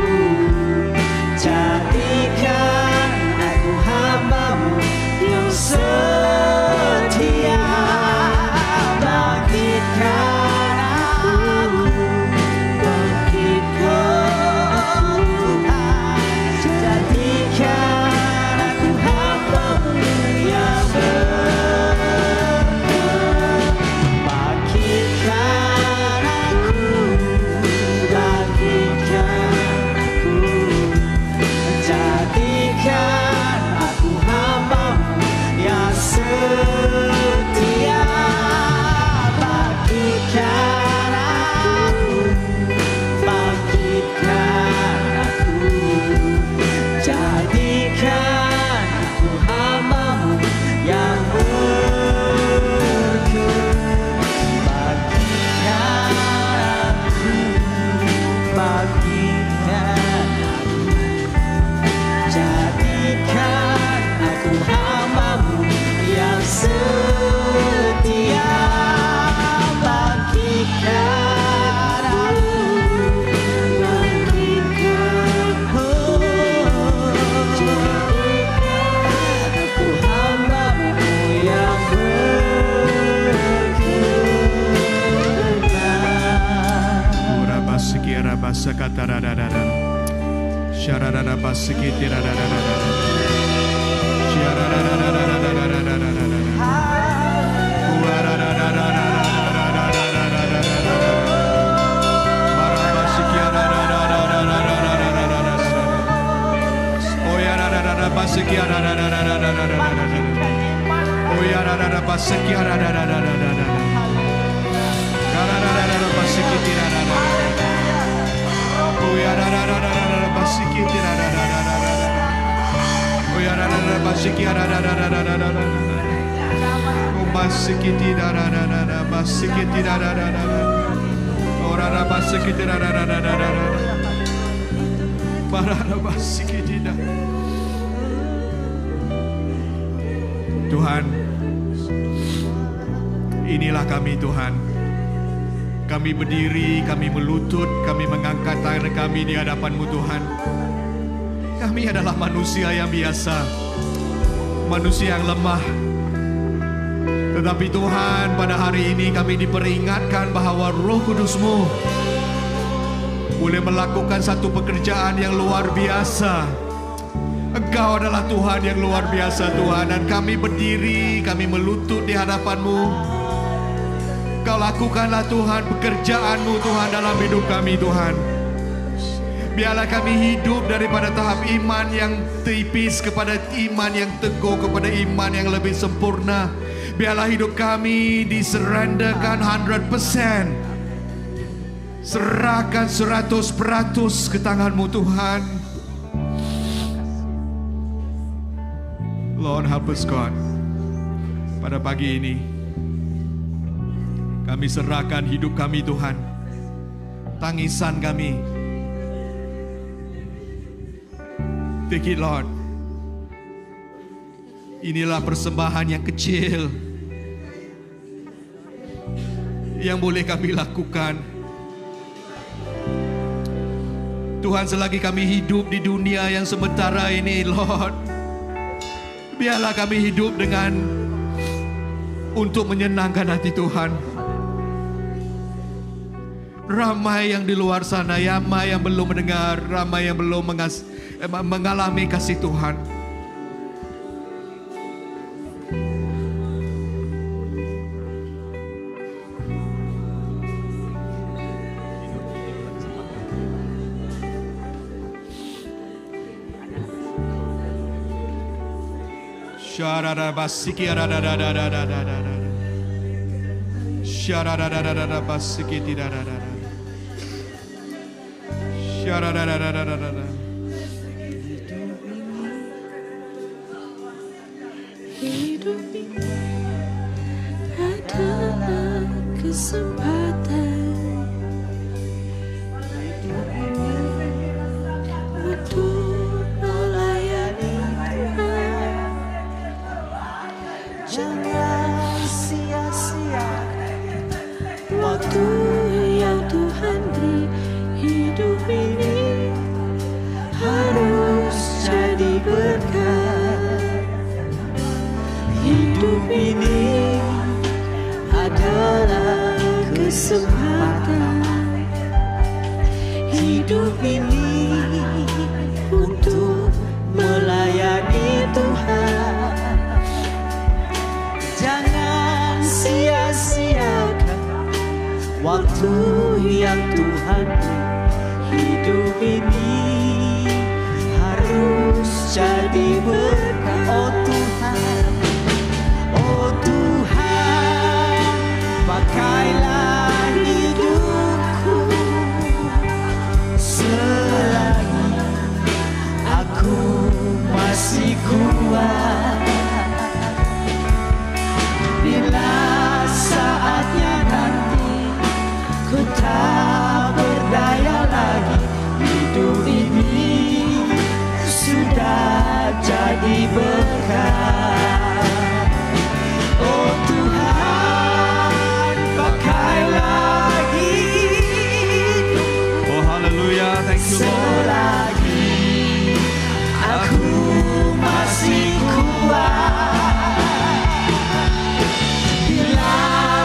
jadikan aku hamba-Mu yang setia. Bangkitkan aku, bangkitkan aku, jadikan aku hamba-Mu yang berkenan. Bangkitkan aku, bangkitkan aku, jadikan aku hamba-Mu yang setia. Bangkitkan aku, bangkitkan aku, jadikan aku hamba-Mu yang berkenan. Bangkitkan aku, bangkitkan aku, jadikan aku hamba-Mu yang setia. Bangkitkan aku, bangkitkan aku, jadikan aku hamba-Mu yang berkenan. Ora basiki ara basakata radadada. Shararara basiki tiradadada. Tuhan, inilah kami Tuhan. Kami berdiri, kami melutut, kami mengangkat tangan kami di hadapan-Mu Tuhan. Kami adalah manusia yang biasa, manusia yang lemah. Tetapi Tuhan, pada hari ini kami diperingatkan bahwa Roh Kudus-Mu boleh melakukan satu pekerjaan yang luar biasa. Engkau adalah Tuhan yang luar biasa Tuhan. Dan kami berdiri, kami melutut di hadapan-Mu. Kau lakukanlah Tuhan pekerjaan-Mu Tuhan dalam hidup kami Tuhan. Biarlah kami hidup daripada tahap iman yang tipis kepada iman yang teguh, kepada iman yang lebih sempurna. Biarlah hidup kami diserendakan 100%. Serahkan 100% ke tangan-Mu Tuhan. Lord, help us God. Pada pagi ini kami serahkan hidup kami Tuhan. Tangisan kami, Thank you, Lord. Inilah persembahan yang kecil yang boleh kami lakukan. Tuhan, selagi kami hidup di dunia yang sementara ini, Lord, biarlah kami hidup dengan untuk menyenangkan hati Tuhan. Ramai yang di luar sana, ramai yang belum mendengar, ramai yang belum mengalami kasih Tuhan. Sharada basiki radadadadadadada. Sharada basiki tidadadada. Sharada. Hidup ini adalah kesempatan untuk melayani Tuhan. Jangan sia-siakan waktu yang Tuhan beri. Hidup ini harus jadi berkat. Hidup ini adalah kesempatan. Hidup ini untuk melayani Tuhan. Jangan sia-siakan waktu yang Tuhan beri. Hidup ini harus jadi berkat. Oh Tuhan, oh Tuhan, pakailah hidupku selagi aku masih kuat. Bila saatnya nanti ku tak berdaya lagi, hidup ini sudah jadi berkat. Oh Tuhan, pakailah hidupku. Oh haleluya, thank you Lord. Selagi aku masih kuat. Bila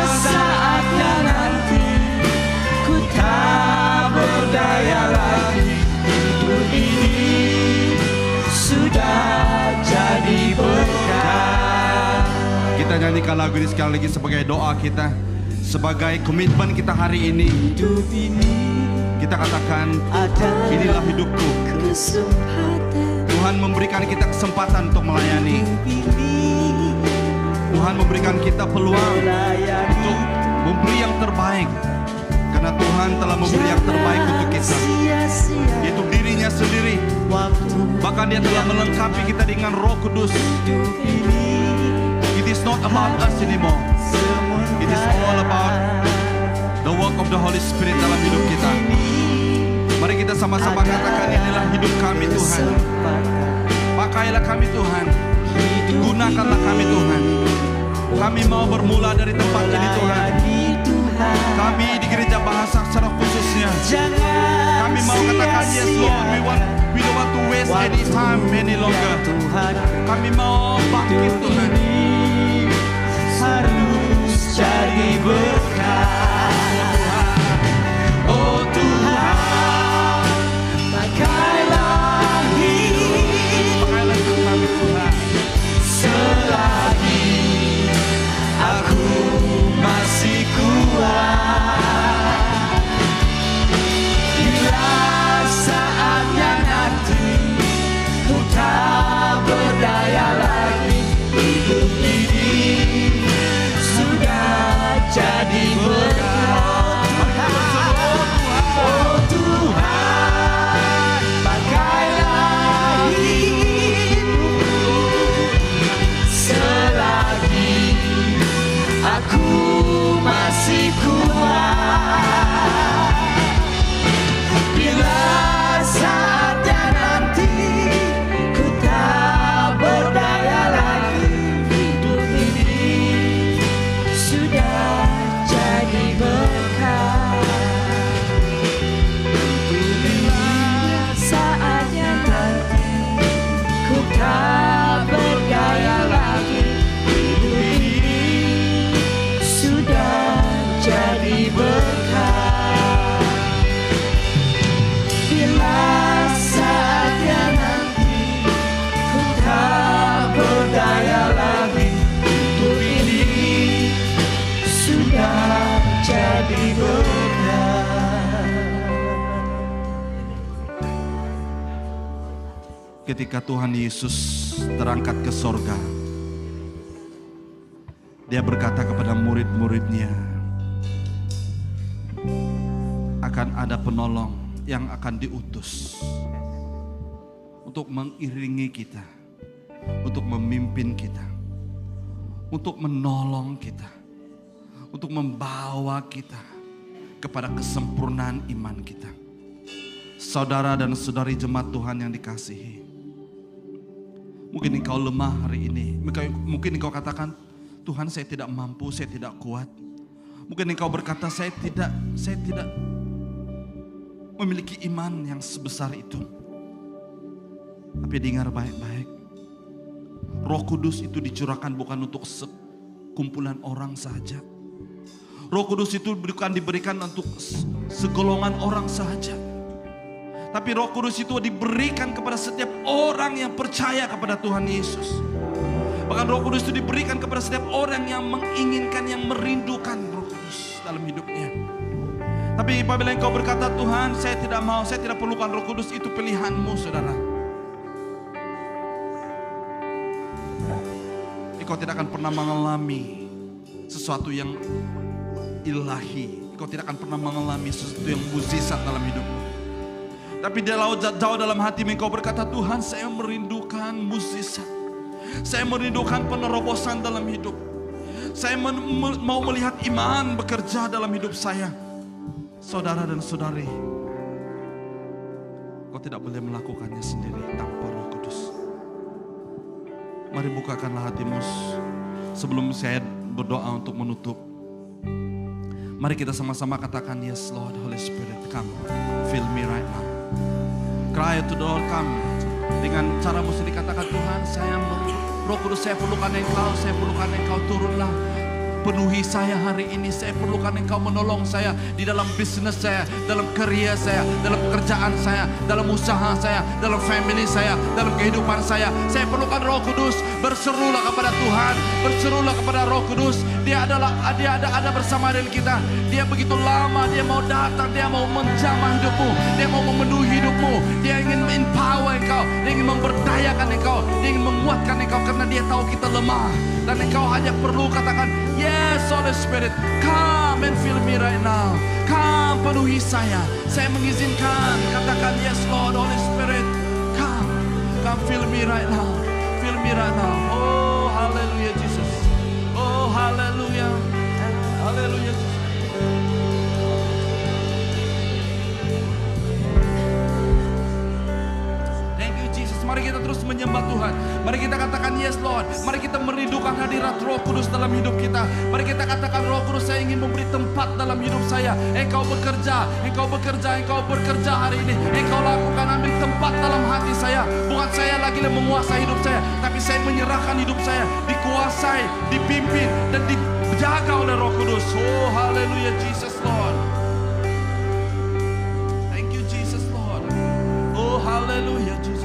saatnya nanti ku tak berdaya lagi, hidup ini sudah jadi berkat. Kita nyanyikan lagu ini sekali lagi sebagai doa kita, sebagai komitmen kita hari ini. Hidup ini Kita katakan, adalah inilah hidupku. kesempatan. Tuhan memberikan kita kesempatan untuk melayani. Hidup ini Tuhan memberikan kita peluang melayani. untuk memberi yang terbaik. Karena Tuhan telah memberi yang terbaik untuk kita, Sia-sia yaitu dirinya sendiri. waktu Bahkan dia telah melengkapi kita dengan Roh Kudus. hidup ini. It is not about us anymore. It is all about the work of the Holy Spirit dalam hidup kita. Mari kita sama-sama katakan, inilah hidup kami Tuhan. Pakailah kami Tuhan. Gunakanlah kami Tuhan. Kami mau bermula dari tempat ini Tuhan. Kami di gereja bahasa secara khususnya, kami mau katakan yes Lord, we don't want to waste any time any longer. Kami mau bangkit Tuhan. Harus jadi berkat. Oh Tuhan, pakailah hidup Pakailah kami Tuhan. selagi aku masih kuat. Bila saatnya nanti ku tak berdaya lagi, ketika Tuhan Yesus terangkat ke sorga, Dia berkata kepada murid-muridnya, akan ada penolong yang akan diutus untuk mengiringi kita, untuk memimpin kita, untuk menolong kita, untuk membawa kita kepada kesempurnaan iman kita. Saudara dan saudari jemaat Tuhan yang dikasihi, mungkin engkau lemah hari ini, mungkin engkau katakan, Tuhan saya tidak mampu, saya tidak kuat. Mungkin engkau berkata, saya tidak memiliki iman yang sebesar itu. Tapi dengar baik-baik, Roh Kudus itu dicurahkan bukan untuk sekumpulan orang saja. Roh Kudus itu bukan diberikan untuk segolongan orang saja. Tapi Roh Kudus itu diberikan kepada setiap orang yang percaya kepada Tuhan Yesus. Bahkan Roh Kudus itu diberikan kepada setiap orang yang menginginkan, yang merindukan Roh Kudus dalam hidupnya. Tapi apabila engkau berkata, Tuhan saya tidak mau, saya tidak perlukan Roh Kudus, itu pilihanmu saudara. Engkau tidak akan pernah mengalami sesuatu yang ilahi. Engkau tidak akan pernah mengalami sesuatu yang mukjizat dalam hidupmu. Tapi jauh dalam hati engkau berkata, Tuhan saya merindukan mukjizat. Saya merindukan penerobosan dalam hidup. Saya mau melihat iman bekerja dalam hidup saya. Saudara dan saudari, kau tidak boleh melakukannya sendiri tanpa Roh Kudus. Mari bukakanlah hatimu sebelum saya berdoa untuk menutup. Mari kita sama-sama katakan, yes Lord, Holy Spirit, come, fill me right now. Cry to the Lord, come. Dengan cara mesti dikatakan, Tuhan saya Roh Kudus saya perlukan Engkau turunlah. Penuhi saya hari ini, saya perlukan Engkau menolong saya di dalam bisnis saya, dalam kerja saya, dalam pekerjaan saya, dalam usaha saya, dalam family saya, dalam kehidupan saya. Saya perlukan Roh Kudus. Berserulah kepada Tuhan, berserulah kepada Roh Kudus. Dia ada bersama dengan kita. Dia begitu lama, dia mau datang, dia mau menjamah hidupmu, dia mau memenuhi hidupmu. Dia ingin empower engkau, dia ingin memberdayakan engkau, dia ingin menguatkan engkau karena dia tahu kita lemah. Dan engkau hanya perlu katakan, yes Holy Spirit, come and fill me right now. Come, penuhi saya. Saya mengizinkan, katakan yes Lord, Holy Spirit, come fill me right now. Fill me right now. Oh hallelujah Jesus. Oh hallelujah. Hallelujah Jesus. Mari kita terus menyembah Tuhan. Mari kita katakan yes Lord. Mari kita merindukan hadirat Roh Kudus dalam hidup kita. Mari kita katakan, Roh Kudus saya ingin memberi tempat dalam hidup saya. Engkau bekerja hari ini. Engkau lakukan, ambil tempat dalam hati saya. Bukan saya lagi yang menguasai hidup saya, tapi saya menyerahkan hidup saya, dikuasai, dipimpin dan dijaga oleh Roh Kudus. Oh haleluya Jesus Lord. Thank you Jesus Lord. Oh haleluya Jesus.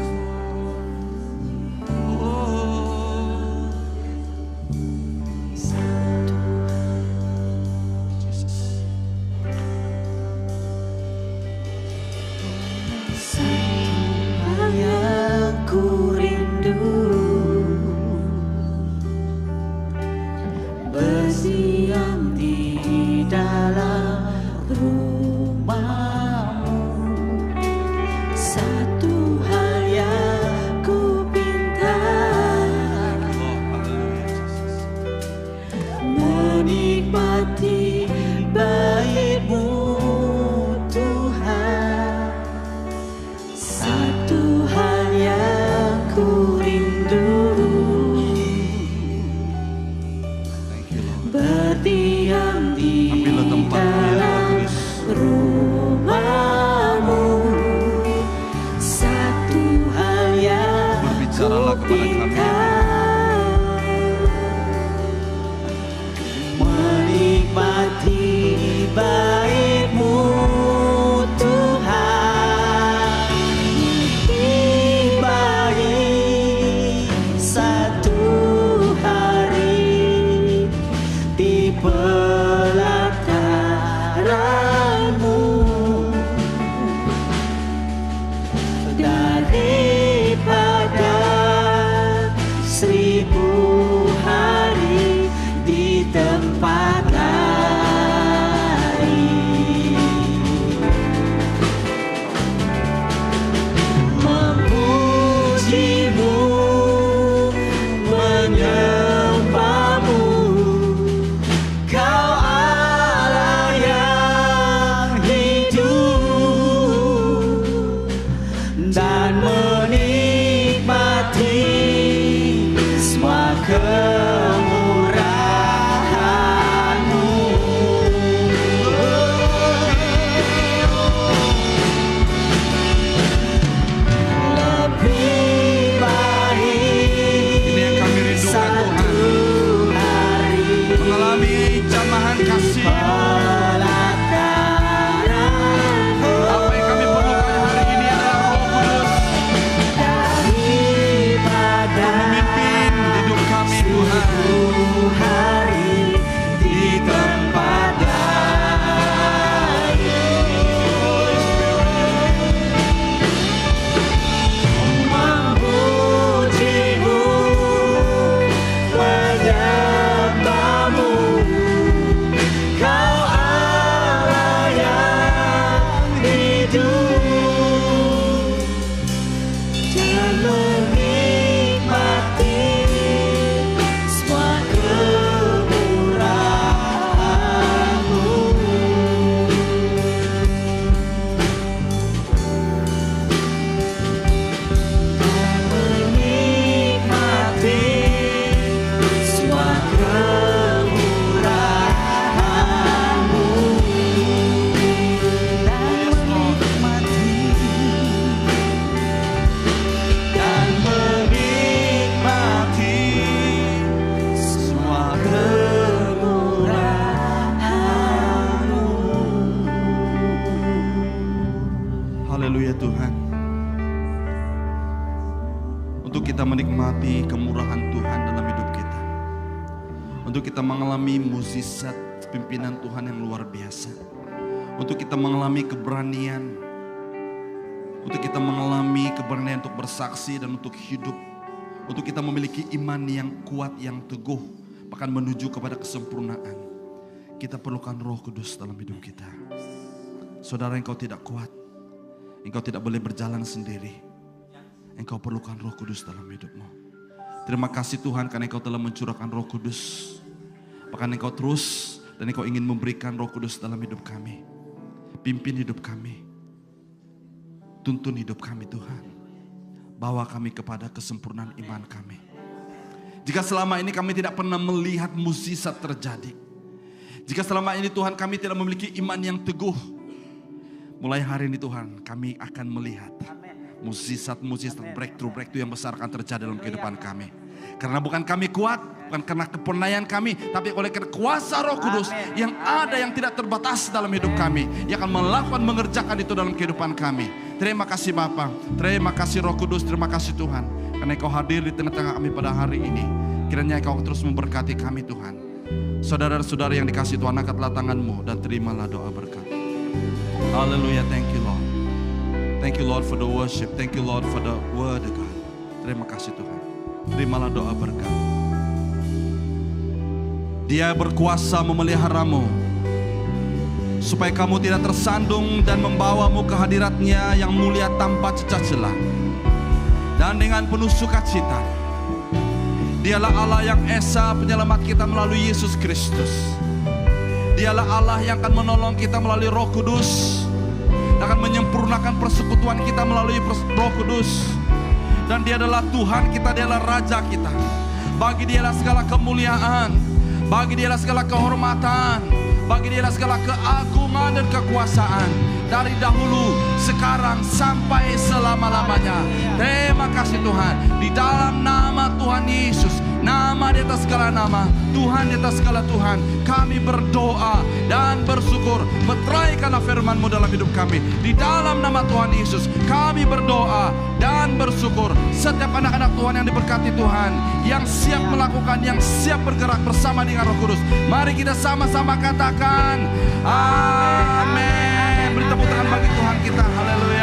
Daripada 1000 hari di tempat lain, memujimu, menyembahmu, Kau Allah yang hidup, dan menikmati semua kemurahan-Mu. Lebih baik Ini yang kami rindukan Tuhan, satu hari mengalami jamahan kasih. Apa yang kami perlukan hari ini adalah Roh Kudus memimpin hidup kami Tuhan. hari di tempat lain, memujimu, menyembahmu, Kau Allah yang hidup, dan menikmati semua kemurahan-Mu. Dan menikmati semua kemurahan-Mu. Dan menikmati semua kemurahan-Mu. Haleluya Tuhan. Untuk kita menikmati kemurahan Tuhan dalam hidup kita. Untuk kita mengalami mukjizat pimpinan Tuhan yang luar biasa. Untuk kita mengalami keberanian. Untuk kita mengalami keberanian untuk bersaksi dan untuk hidup. Untuk kita memiliki iman yang kuat, yang teguh. Bahkan menuju kepada kesempurnaan. Kita perlukan Roh Kudus dalam hidup kita. Saudara, engkau tidak kuat. Engkau tidak boleh berjalan sendiri. Engkau perlukan Roh Kudus dalam hidupmu. Terima kasih Tuhan karena Engkau telah mencurahkan Roh Kudus. Bahkan Engkau terus dan Engkau ingin memberikan Roh Kudus dalam hidup kami. Pimpin hidup kami. Tuntun hidup kami Tuhan. Bawa kami kepada kesempurnaan iman kami. Jika selama ini kami tidak pernah melihat mukjizat terjadi. Jika selama ini Tuhan kami tidak memiliki iman yang teguh. Mulai hari ini Tuhan kami akan melihat mukjizat-mukjizat, breakthrough yang besar akan terjadi dalam kehidupan kami. Karena bukan kami kuat, bukan karena kepandaian kami, tapi oleh karena kuasa Roh Kudus yang ada, yang tidak terbatas dalam hidup kami, yang akan melakukan, mengerjakan itu dalam kehidupan kami. Terima kasih Bapa, terima kasih Roh Kudus, terima kasih Tuhan, karena Engkau hadir di tengah-tengah kami pada hari ini. Kiranya Engkau terus memberkati kami Tuhan. Saudara-saudara yang dikasih Tuhan, angkatlah tanganmu dan terimalah doa berkat. Haleluya, thank you Lord. Thank you Lord for the worship. Thank you Lord for the word of God. Terima kasih Tuhan. Terimalah doa berkat. Dia berkuasa memeliharamu supaya kamu tidak tersandung dan membawamu ke hadirat-Nya yang mulia tanpa cacat celah. Dan dengan penuh sukacita. Dialah Allah yang esa penyelamat kita melalui Yesus Kristus. Dialah Allah yang akan menolong kita melalui Roh Kudus. Akan menyempurnakan persekutuan kita melalui Roh Kudus. Dan Dia adalah Tuhan kita, Dia adalah Raja kita. Bagi Dialah segala kemuliaan, bagi Dialah segala kehormatan, bagi Dialah segala keagungan dan kekuasaan. Dari dahulu, sekarang, sampai selama-lamanya. Terima kasih Tuhan. Di dalam nama Tuhan Yesus, nama di atas segala nama, Tuhan di atas segala Tuhan, kami berdoa dan bersyukur. Meteraikanlah firman-Mu dalam hidup kami. Di dalam nama Tuhan Yesus, kami berdoa dan bersyukur. Setiap anak-anak Tuhan yang diberkati Tuhan, yang siap melakukan, yang siap bergerak bersama dengan Roh Kudus, mari kita sama-sama katakan amin. Beri tepuk tangan bagi Tuhan kita. Haleluya.